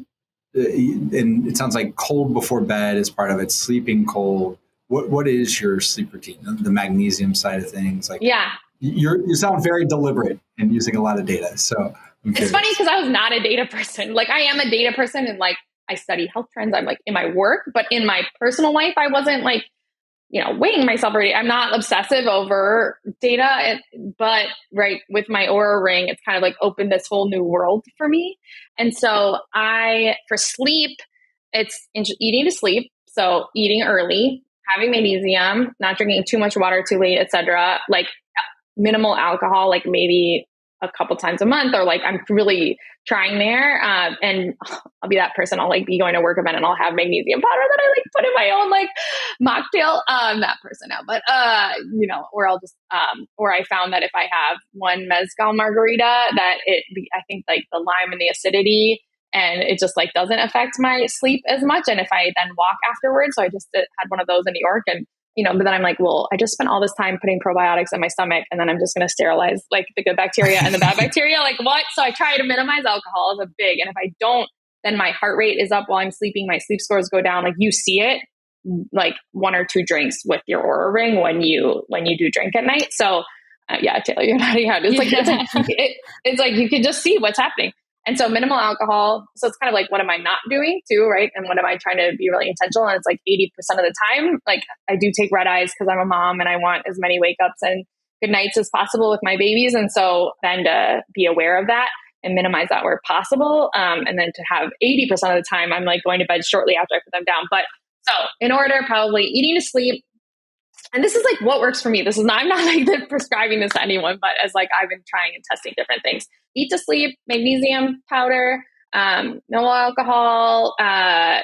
and it sounds like cold before bed is part of it, sleeping cold. What is your sleep routine? The magnesium side of things? Like, yeah, you sound very deliberate and using a lot of data. So it's funny because I was not a data person. Like I am a data person, and like I study health trends. I'm like in my work, but in my personal life, I wasn't like, weighing myself already. I'm not obsessive over data, but right with my Oura ring, it's kind of like opened this whole new world for me. And so for sleep, it's eating to sleep. So eating early, having magnesium, not drinking too much water too late, etc. Like minimal alcohol, like maybe a couple times a month, or like I'm really trying there. And I'll be that person. I'll like be going to work event and I'll have magnesium powder that I like put in my own like mocktail. That person now, but or I'll just or I found that if I have one mezcal margarita, that I think like the lime and the acidity, and it just like doesn't affect my sleep as much. And if I then walk afterwards, so I just had one of those in New York, and but then I'm like, well, I just spent all this time putting probiotics in my stomach, and then I'm just going to sterilize like the good bacteria and the bad bacteria. Like what? So I try to minimize alcohol as a big, and if I don't, then my heart rate is up while I'm sleeping. My sleep scores go down. Like you see it, like 1 or 2 drinks with your Oura ring when you do drink at night. So yeah, Taylor, you're nodding out. It's like, it's like you can just see what's happening. And so minimal alcohol. So it's kind of like, what am I not doing too, right? And what am I trying to be really intentional? And it's like 80% of the time, like I do take red eyes because I'm a mom and I want as many wake ups and good nights as possible with my babies. And so then to be aware of that and minimize that where possible. And then to have 80% of the time, I'm like going to bed shortly after I put them down. But so in order, probably eating to sleep, and this is like what works for me. This is not, I'm not like prescribing this to anyone, but as like I've been trying and testing different things. Eat to sleep, magnesium powder, no alcohol,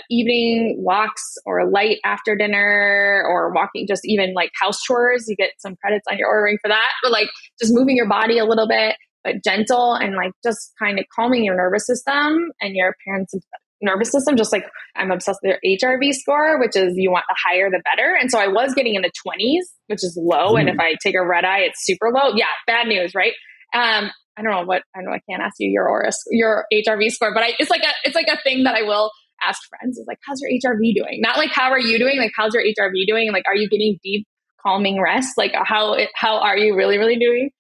evening walks or light after dinner, or walking, just even like house chores. You get some credits on your ordering for that, but like just moving your body a little bit, but gentle, and like just kind of calming your nervous system and your parents' nervous system. Just like I'm obsessed with their HRV score, which is you want the higher the better. And so I was getting in the 20s, which is low. And if I take a red eye, it's super low. Yeah, bad news, right? I don't know. I can't ask you your HRV score, but it's like a thing that I will ask friends is like, how's your HRV doing? Not like, how are you doing? Like, how's your HRV doing? And like, are you getting deep calming rest? Like how are you really, really doing?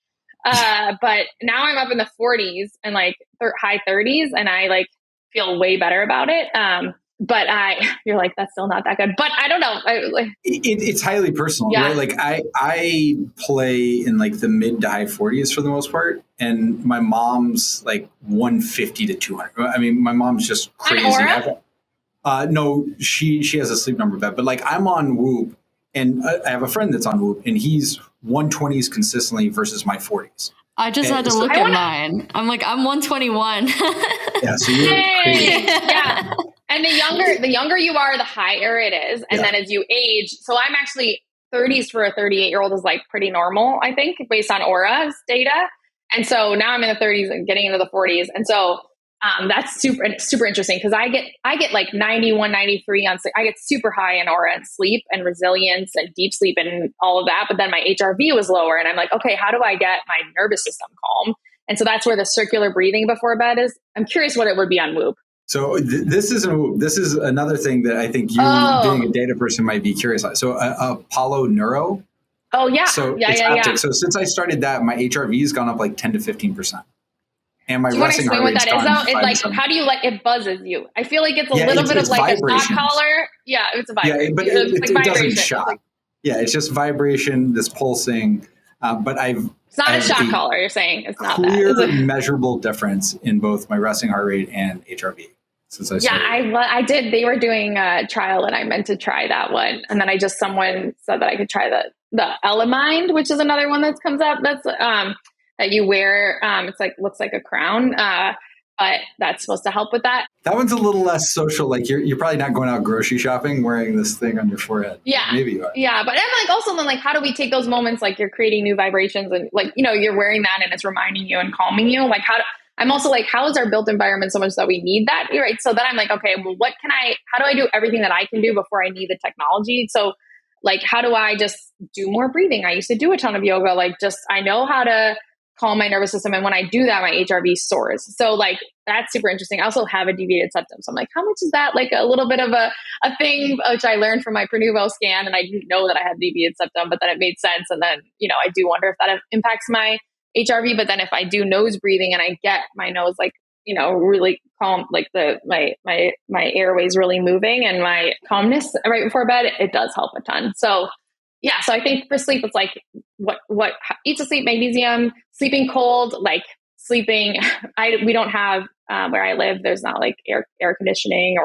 But now I'm up in the 40s and like high 30s, and I like feel way better about it. But you're like, that's still not that good. But I don't know. It's highly personal, yeah. right? Like I play in like the mid to high 40s for the most part. And my mom's like 150 to 200. I mean, my mom's just crazy. No, she has a Sleep Number bed, but like I'm on Whoop, and I have a friend that's on Whoop, and he's 120s consistently versus my 40s. I just had to look at mine. I'm like, I'm 121. Yeah, so you're crazy. Yeah. And the younger you are, the higher it is. And then as you age, so I'm actually 30s for a 38-year-old is like pretty normal, I think, based on Aura's data. And so now I'm in the 30s and getting into the 40s. And so that's super interesting, because I get like 91, 93 on sleep. I get super high in Aura and sleep and resilience and deep sleep and all of that. But then my HRV was lower, and I'm like, okay, how do I get my nervous system calm? And so that's where the circular breathing before bed is. I'm curious what it would be on Whoop. So this is another thing that I think you, being a data person, might be curious about. So Apollo Neuro. Oh yeah. So it's haptic. So since I started that, my HRV has gone up like 10 to 15%. And my resting heart rate's gone 5 It's like, how do you like, it buzzes you? I feel like it's a little bit of like a shock collar. Yeah, it's a vibration. Yeah, but it doesn't shock. Yeah, it's just vibration, this pulsing. But it's not a shock collar, you're saying. It's not clear, measurable difference in both my resting heart rate and HRV since I started. Yeah, I did. They were doing a trial, and I meant to try that one. And then someone said that I could try the Elamind, which is another one that comes up. That's that you wear. It's like, looks like a crown. But that's supposed to help with that. That one's a little less social. Like you're probably not going out grocery shopping wearing this thing on your forehead. Yeah, maybe you are. Yeah, but I'm like, also then like, how do we take those moments, like you're creating new vibrations, and like, you're wearing that and it's reminding you and calming you. Like I'm also like, how is our built environment so much that we need that? Right. So then I'm like, okay, well, how do I do everything that I can do before I need the technology? So like, how do I just do more breathing? I used to do a ton of yoga. Like I know how to calm my nervous system. And when I do that, my HRV soars. So like, that's super interesting. I also have a deviated septum. So I'm like, how much is that? Like a little bit of a thing, which I learned from my Prenuvo scan. And I didn't know that I had deviated septum, but then it made sense. And then, I do wonder if that impacts my HRV. But then if I do nose breathing and I get my nose, like, really calm, like my airways really moving and my calmness right before bed, it does help a ton. So yeah. So I think for sleep, it's like what eat to sleep, magnesium, sleeping cold, like sleeping. We don't have where I live. There's not like air conditioning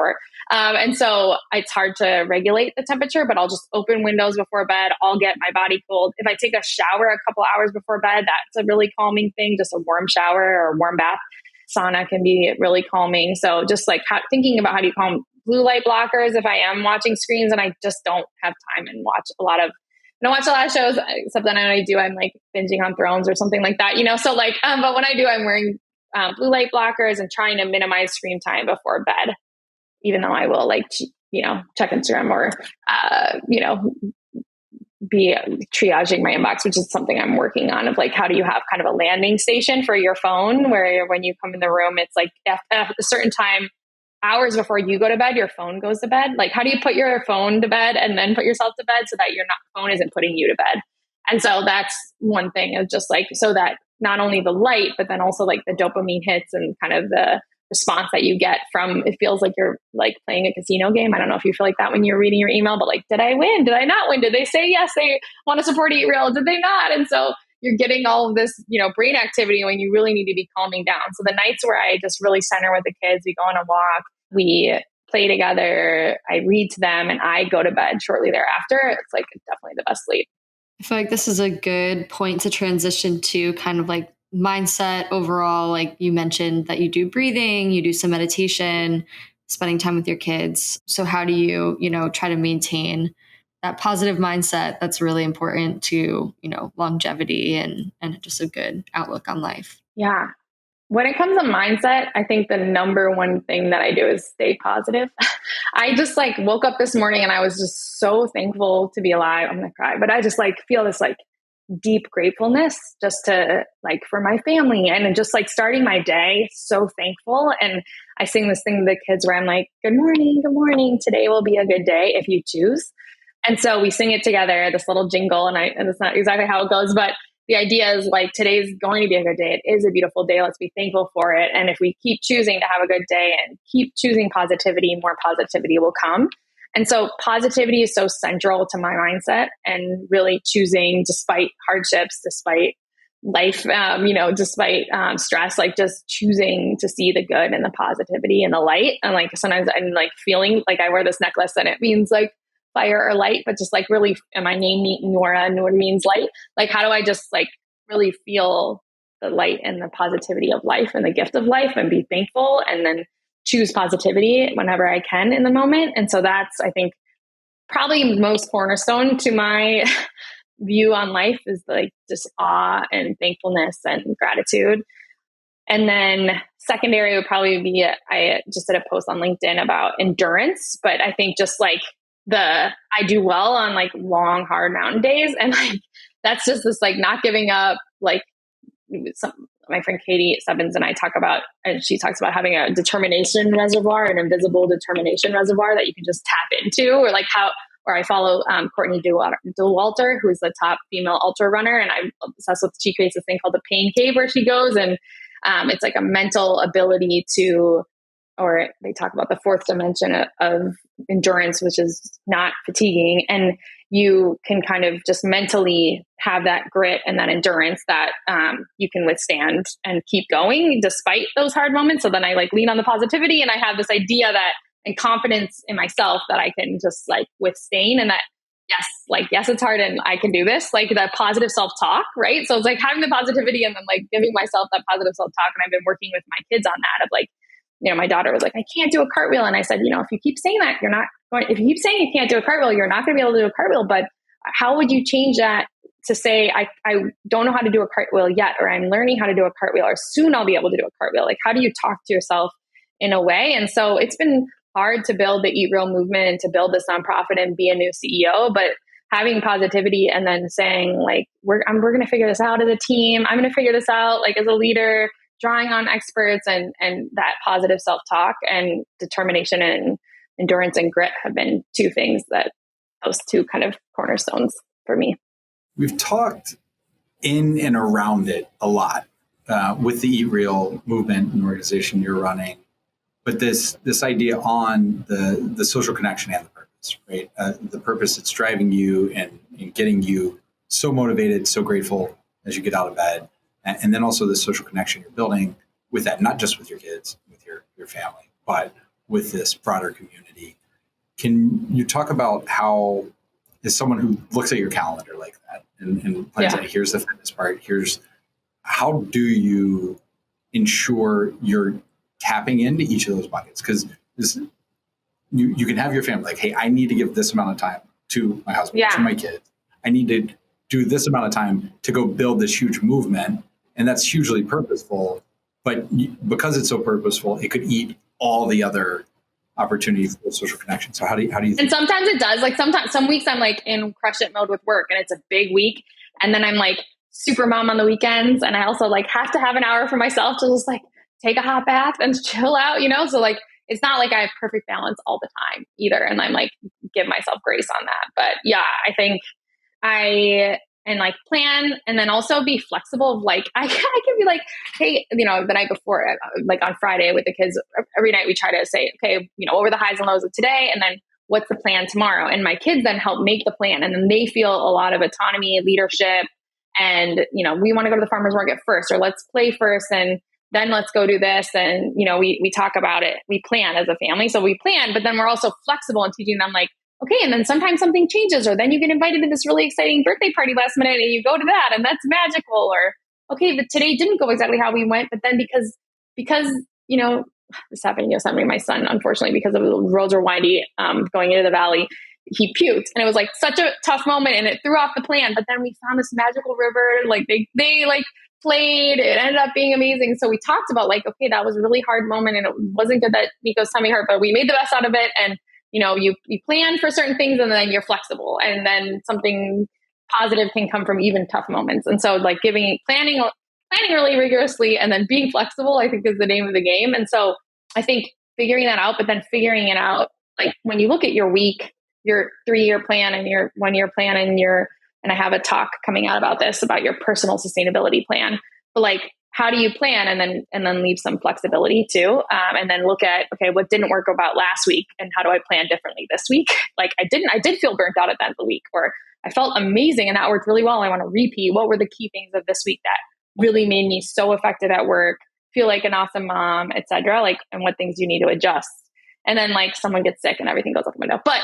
and so it's hard to regulate the temperature. But I'll just open windows before bed. I'll get my body cold. If I take a shower a couple hours before bed, that's a really calming thing. Just a warm shower or warm bath. Sauna can be really calming. So just like thinking about how do you calm. Blue light blockers if I am watching screens and I just don't have time and I don't watch a lot of shows, except then I'm like binging on Thrones or something like that, So like, but when I do, I'm wearing blue light blockers and trying to minimize screen time before bed, even though I will like, check Instagram or, be triaging my inbox, which is something I'm working on of like, how do you have kind of a landing station for your phone where when you come in the room, it's like at a certain time, hours before you go to bed, your phone goes to bed. Like, how do you put your phone to bed and then put yourself to bed so that your phone isn't putting you to bed? And so that's one thing of just like, so that not only the light, but then also like the dopamine hits and kind of the response that you get from, it feels like you're like playing a casino game. I don't know if you feel like that when you're reading your email, but like, did I win? Did I not win? Did they say yes, they want to support Eat Real? Did they not? And so you're getting all of this, brain activity when you really need to be calming down. So the nights where I just really center with the kids, we go on a walk, we play together, I read to them, and I go to bed shortly thereafter, it's like definitely the best sleep. I feel like this is a good point to transition to kind of like mindset overall. Like you mentioned that you do breathing, you do some meditation, spending time with your kids. So how do you, try to maintain that positive mindset that's really important to, longevity and just a good outlook on life? Yeah. When it comes to mindset, I think the number one thing that I do is stay positive. I just like woke up this morning and I was just so thankful to be alive. I'm going to cry, but I just like feel this like deep gratefulness just to like for my family and just like starting my day so thankful. And I sing this thing to the kids where I'm like, good morning. Today will be a good day if you choose. And so we sing it together, this little jingle, and it's not exactly how it goes, but the idea is like, today's going to be a good day. It is a beautiful day. Let's be thankful for it. And if we keep choosing to have a good day and keep choosing positivity, more positivity will come. And so positivity is so central to my mindset, and really choosing, despite hardships, despite life, despite stress, like just choosing to see the good and the positivity and the light. And like sometimes I'm like feeling like I wear this necklace and it means like fire or light, but just like really, and my name Nora means light. Like, how do I just like really feel the light and the positivity of life and the gift of life and be thankful, and then choose positivity whenever I can in the moment. And so that's, I think, probably most cornerstone to my view on life is like just awe and thankfulness and gratitude. And then secondary would probably be, I just did a post on LinkedIn about endurance, but I think just like I do well on like long, hard mountain days. And like, that's just this like not giving up, like my friend Katie Sevens and I talk about, and she talks about having a determination reservoir, an invisible determination reservoir that you can just tap into, or like or I follow Courtney Dauwalter, who is the top female ultra runner. And I'm obsessed with, she creates this thing called the pain cave where she goes. And it's like a mental ability to, or they talk about the fourth dimension of endurance, which is not fatiguing. And you can kind of just mentally have that grit and that endurance that you can withstand and keep going despite those hard moments. So then I like lean on the positivity, and I have this idea that, and confidence in myself that I can just like withstand, and that yes, it's hard and I can do this, like that positive self-talk, right? So it's like having the positivity and then like giving myself that positive self-talk. And I've been working with my kids on that of like, my daughter was like, I can't do a cartwheel. And I said, if you keep saying that, you're not going, if you keep saying you can't do a cartwheel, you're not going to be able to do a cartwheel. But how would you change that to say, I don't know how to do a cartwheel yet, or I'm learning how to do a cartwheel, or soon I'll be able to do a cartwheel. Like, how do you talk to yourself in a way? And so it's been hard to build the Eat Real movement and to build this nonprofit and be a new CEO, but having positivity and then saying like, we're going to figure this out as a team. I'm going to figure this out like as a leader, drawing on experts, and that positive self-talk and determination and endurance and grit have been two things that those two kind of cornerstones for me. We've talked in and around it a lot with the Eat Real movement and organization you're running, but this idea on the social connection and the purpose, right? The purpose that's driving you and getting you so motivated, so grateful as you get out of bed. And then also the social connection you're building with that, not just with your kids, with your family, but with this broader community. Can you talk about how, as someone who looks at your calendar like that and plans out, here's the fitness part, how do you ensure you're tapping into each of those buckets? Because you can have your family like, hey, I need to give this amount of time to my husband, to my kids. I need to do this amount of time to go build this huge movement. And that's hugely purposeful, but because it's so purposeful, it could eat all the other opportunities for social connection. So how do you think? And sometimes it does. Like some weeks I'm like in crush it mode with work, and it's a big week. And then I'm like super mom on the weekends. And I also like have to have an hour for myself to just like take a hot bath and chill out, So like, it's not like I have perfect balance all the time either. And I'm like, give myself grace on that. But yeah, I think and like plan, and then also be flexible. Like I can be like, hey, the night before, like on Friday with the kids, every night we try to say, okay, what were the highs and lows of today? And then what's the plan tomorrow? And my kids then help make the plan. And then they feel a lot of autonomy, leadership. And, we want to go to the farmer's market first, or let's play first. And then let's go do this. And, we talk about it. We plan as a family. So we plan, but then we're also flexible and teaching them like, okay, and then sometimes something changes, or then you get invited to this really exciting birthday party last minute and you go to that and that's magical. Or, okay, but today didn't go exactly how we went, but then because, this happened in Yosemite, my son, unfortunately, because the roads were windy, going into the valley, he puked, and it was like such a tough moment and it threw off the plan. But then we found this magical river, like they like played, it ended up being amazing. So we talked about like, okay, that was a really hard moment and it wasn't good that Nico's tummy hurt, but we made the best out of it. And, you plan for certain things and then you're flexible, and then something positive can come from even tough moments. And so like planning really rigorously and then being flexible, I think, is the name of the game. And so I think figuring that out, but then figuring it out, like when you look at your week, your 3-year plan and your 1-year plan and I have a talk coming out about this, about your personal sustainability plan, but like, how do you plan and then leave some flexibility too? And then look at, okay, what didn't work about last week and how do I plan differently this week? Like I did feel burnt out at the end of the week, or I felt amazing and that worked really well. I want to repeat. What were the key things of this week that really made me so effective at work, feel like an awesome mom, et cetera, like, and what things you need to adjust. And then like someone gets sick and everything goes out the window, but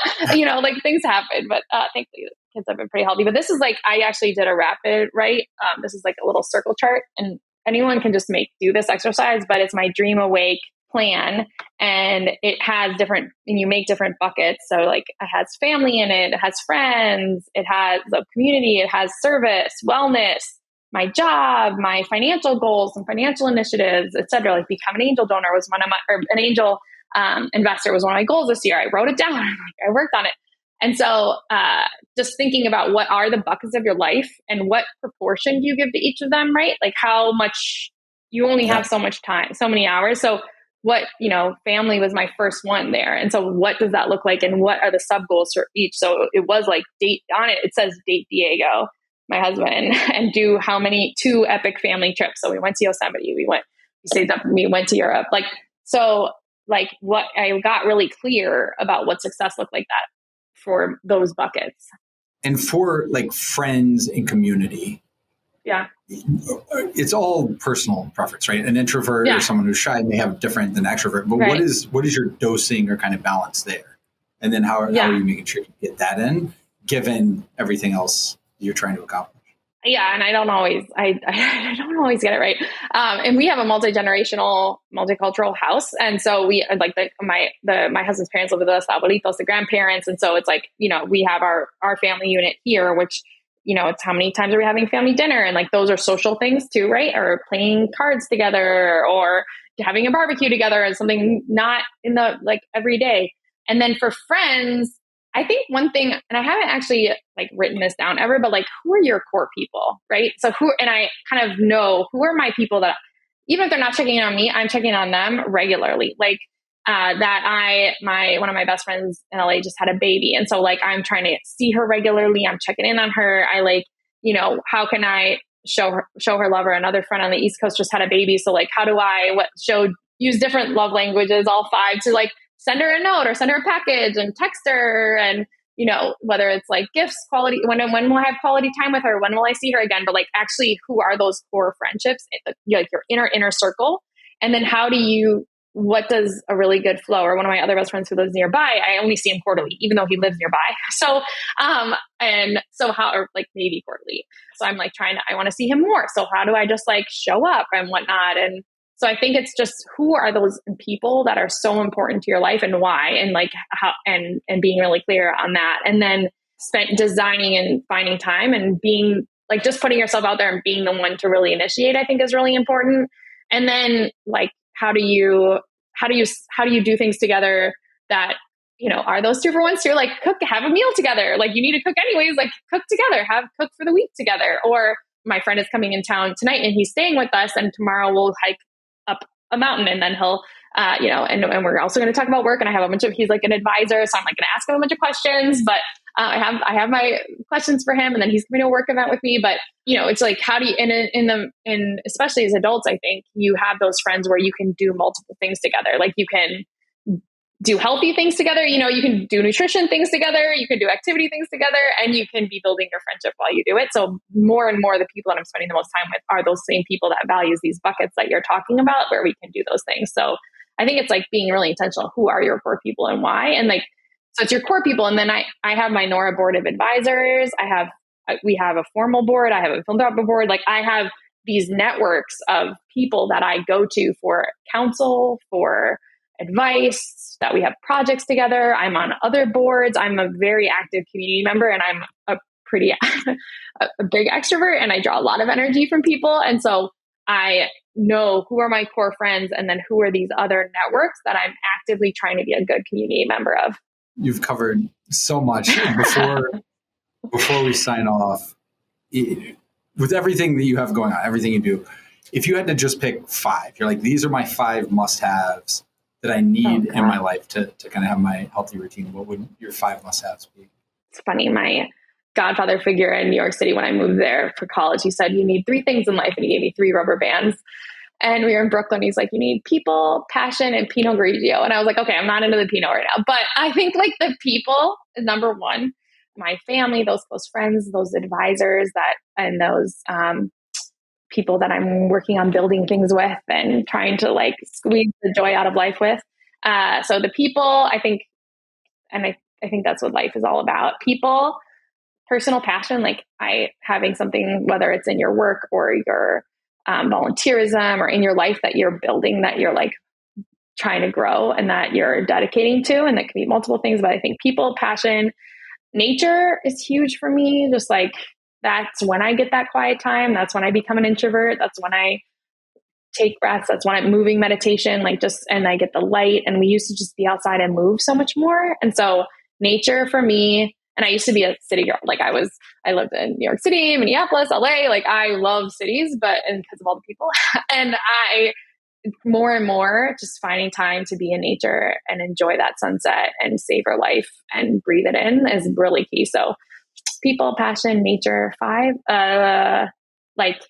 like things happen, but thankfully the kids have been pretty healthy. But this is like, I actually did a rapid, right? This is like a little circle chart, and anyone can just do this exercise, but it's my Dream Awake plan. And it has and you make different buckets. So like it has family in it, it has friends, it has the community, it has service, wellness, my job, my financial goals and financial initiatives, et cetera. Like become an angel donor was one of my, or an angel investor was one of my goals this year. I wrote it down. I worked on it. And so just thinking about what are the buckets of your life and what proportion do you give to each of them, right? Like how much, you only have so much time, so many hours. So what, family was my first one there. And so what does that look like? And what are the sub goals for each? So it was like date on it. It says date Diego, my husband, and do 2 epic family trips. So we went to Yosemite, we stayed up, we went to Europe. Like, so like what I got really clear about what success looked like that for those buckets. And for like friends and community, yeah, it's all personal preference, right? An introvert or someone who's shy may have different than extrovert, but what is your dosing or kind of balance there? And then how are you making sure you get that in, given everything else you're trying to accomplish? Yeah, and I don't always get it right. And we have a multi-generational, multicultural house, and so we like my husband's parents live with us, abuelitos, the grandparents, and so it's like we have our family unit here, which it's how many times are we having family dinner, and like those are social things too, right? Or playing cards together, or having a barbecue together, and something not in the like every day. And then for friends, I think one thing, and I haven't actually like written this down ever, but like, who are your core people, right? So and I kind of know who are my people that even if they're not checking in on me, I'm checking on them regularly. Like one of my best friends in LA just had a baby. And so like, I'm trying to see her regularly. I'm checking in on her. I like, how can I show her love? Or another friend on the East Coast just had a baby. So like, how do I use different love languages, all 5, to like, send her a note or send her a package and text her, and whether it's like gifts, quality, when will I have quality time with her, when will I see her again, but like actually who are those core friendships, like your inner circle. And then what does a really good flow? Or one of my other best friends who lives nearby, I only see him quarterly, even though he lives nearby. So or like maybe quarterly. So I'm like I want to see him more. So how do I just like show up and whatnot? And so I think it's just who are those people that are so important to your life and why, and like how, and being really clear on that. And then designing and finding time and being like, just putting yourself out there and being the one to really initiate, I think is really important. And then like, how do you do things together that, are those 2 for 1? So you're like, have a meal together. Like you need to cook anyways, like cook together, cook for the week together. Or my friend is coming in town tonight and he's staying with us, and tomorrow we'll hike up a mountain, and then he'll, and we're also going to talk about work. And I have he's like an advisor. So I'm like going to ask him a bunch of questions, but I have my questions for him, and then he's coming to a work event with me. But, it's like, how do you, in especially as adults, I think you have those friends where you can do multiple things together. Like you can do healthy things together. You can do nutrition things together, you can do activity things together, and you can be building your friendship while you do it. So more and more the people that I'm spending the most time with are those same people that values these buckets that you're talking about, where we can do those things. So I think it's like being really intentional. Who are your core people and why? And like, so it's your core people. And then I have my Nora board of advisors. We have a formal board. I have a philanthropic board. Like I have these networks of people that I go to for counsel, for advice, that we have projects together. I'm on other boards. I'm a very active community member, and I'm a pretty a big extrovert, and I draw a lot of energy from people. And so I know who are my core friends, and then who are these other networks that I'm actively trying to be a good community member of. You've covered so much. Before we sign off, with everything that you have going on, everything you do, if you had to just pick 5, you're like, these are my 5 must-haves that I need in my life to kind of have my healthy routine, what would your 5 must-haves be? It's funny. My godfather figure in New York City, when I moved there for college, he said, you need 3 things in life. And he gave me 3 rubber bands. And we were in Brooklyn. He's like, you need people, passion, and Pinot Grigio. And I was like, okay, I'm not into the Pinot right now. But I think like the people is number 1. My family, those close friends, those advisors and those people that I'm working on building things with and trying to like squeeze the joy out of life with. So the people, I think, and I think that's what life is all about. People, personal passion, like having something, whether it's in your work or your volunteerism or in your life that you're building, that you're like trying to grow and that you're dedicating to, and that can be multiple things. But I think people, passion, nature is huge for me. Just like, that's when I get that quiet time. That's when I become an introvert. That's when I take breaths. That's when I'm moving meditation, and I get the light. And we used to just be outside and move so much more. And so nature for me, and I used to be a city girl. Like I lived in New York City, Minneapolis, LA. Like I love cities, and because of all the people, and I more and more just finding time to be in nature and enjoy that sunset and savor life and breathe it in is really key. So people, passion, nature. 5, like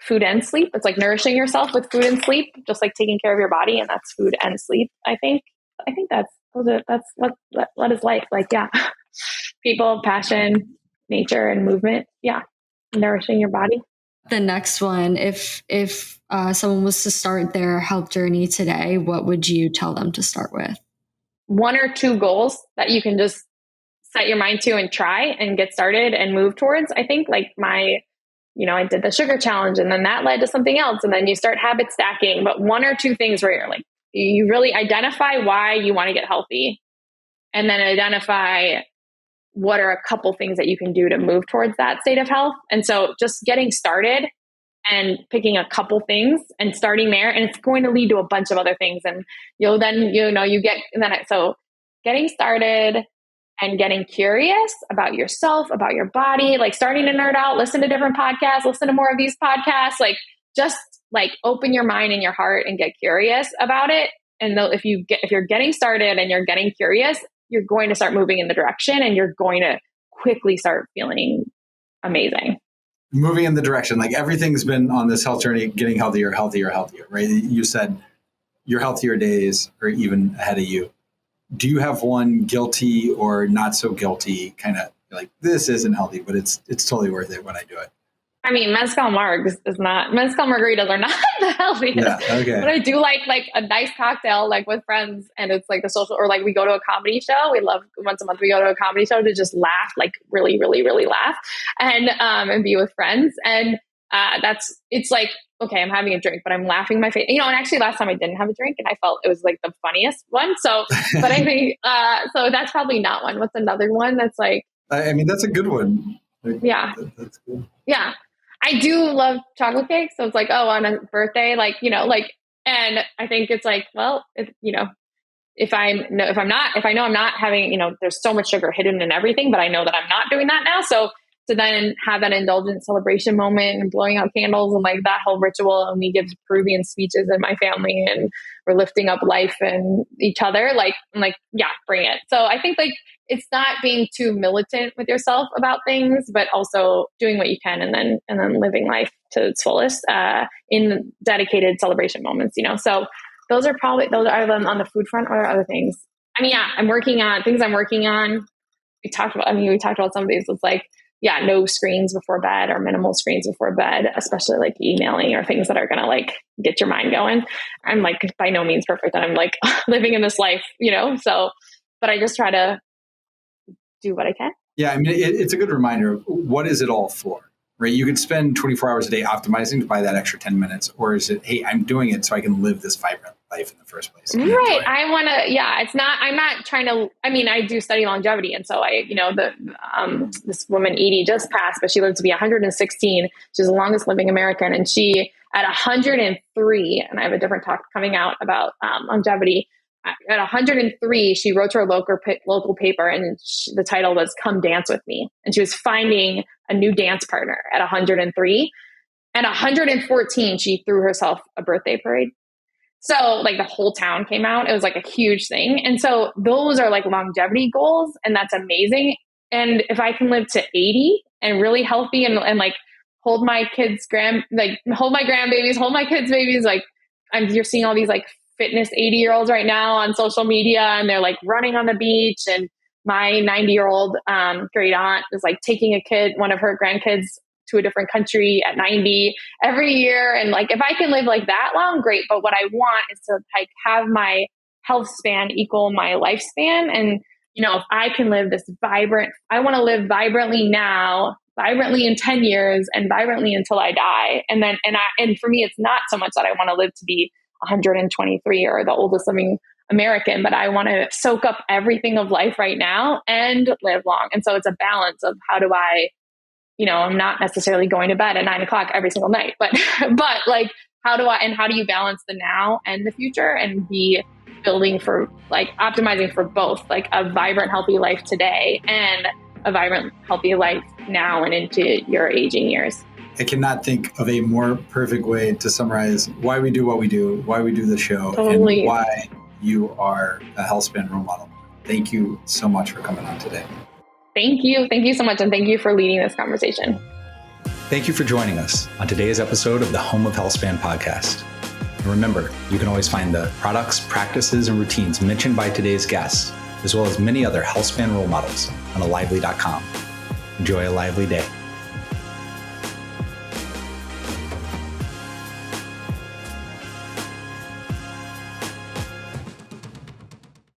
food and sleep. It's like nourishing yourself with food and sleep, just like taking care of your body, and that's food and sleep. I think that's what is life like. Yeah. People, passion, nature, and movement. Yeah. Nourishing your body. The next one, if someone was to start their health journey today, what would you tell them to start with? 1 or 2 goals that you can just set your mind to and try and get started and move towards. I think like I did the sugar challenge, and then that led to something else. And then you start habit stacking, but 1 or 2 things where you're like, you really identify why you want to get healthy, and then identify what are a couple things that you can do to move towards that state of health. And so just getting started and picking a couple things and starting there, and it's going to lead to a bunch of other things. And so getting started and getting curious about yourself, about your body, like starting to nerd out, listen to different podcasts, listen to more of these podcasts, like just like open your mind and your heart and get curious about it. And if you're getting started and you're getting curious, you're going to start moving in the direction, and you're going to quickly start feeling amazing. Moving in the direction, like everything's been on this health journey, getting healthier, right? You said your healthier days are even ahead of you. Do you have one guilty or not so guilty kind of like, this isn't healthy, but it's totally worth it when I do it? I mean, mezcal margaritas are not the healthiest. Yeah, okay. But I do like a nice cocktail, like with friends, and it's like the social, or like we go to a comedy show. We love once a month we go to a comedy show to just laugh, like really, really, really laugh, and be with friends. And it's like, okay, I'm having a drink, but I'm laughing my face. And actually last time I didn't have a drink, and I felt it was like the funniest one. So, but I think so that's probably not one. What's another one that's like? I mean, that's a good one. Yeah, that's good. Yeah. I do love chocolate cake. So it's like, on a birthday, and I think it's like, well, if I know I'm not having, there's so much sugar hidden in everything, but I know that I'm not doing that now. So to then have that indulgent celebration moment and blowing out candles and like that whole ritual, and we give Peruvian speeches in my family, and we're lifting up life and each other, I'm like, yeah, bring it. So I think like it's not being too militant with yourself about things, but also doing what you can, and then living life to its fullest in dedicated celebration moments. So those are on the food front or other things. I mean, yeah, I'm working on things I'm working on. We talked about some of these. It's like, yeah, no screens before bed or minimal screens before bed, especially like emailing or things that are going to like get your mind going. I'm like by no means perfect and I'm like living in this life, so, but I just try to do what I can. Yeah. I mean, it's a good reminder. What is it all for? Right? You could spend 24 hours a day optimizing to buy that extra 10 minutes. Or is it, hey, I'm doing it so I can live this vibrant life in the first place? Right. I want to, I'm not trying to, I mean, I do study longevity. And so this woman, Edie, just passed, but she lived to be 116. She's the longest living American. And she, at 103, and I have a different talk coming out about longevity. At 103, she wrote to her local paper, and the title was "Come Dance with Me." And she was finding a new dance partner at 103. At 114, she threw herself a birthday parade. So like the whole town came out. It was like a huge thing. And so those are like longevity goals, and that's amazing. And if I can live to 80 and really healthy and like hold my kids' hold my grandbabies, hold my kids' babies, like you're seeing all these like fitness 80-year-olds right now on social media, and they're like running on the beach. And my 90-year-old great aunt is like taking one of her grandkids to a different country at 90 every year. And like, if I can live like that long, great. But what I want is to like have my health span equal my lifespan. And, if I can live this I want to live vibrantly now, vibrantly in 10 years, and vibrantly until I die. And then, and for me, it's not so much that I want to live to be 123 or the oldest living American, but I want to soak up everything of life right now and live long. And so it's a balance of how do I, I'm not necessarily going to bed at 9:00 every single night, but like, how do you balance the now and the future and be building for like optimizing for both like a vibrant, healthy life today and a vibrant, healthy life now and into your aging years. I cannot think of a more perfect way to summarize why we do what we do, why we do the show, Totally. And why you are a Healthspan role model. Thank you so much for coming on today. Thank you. Thank you so much. And thank you for leading this conversation. Thank you for joining us on today's episode of the Home of Healthspan podcast. And remember, you can always find the products, practices, and routines mentioned by today's guests, as well as many other Healthspan role models on alively.com. Enjoy a lively day.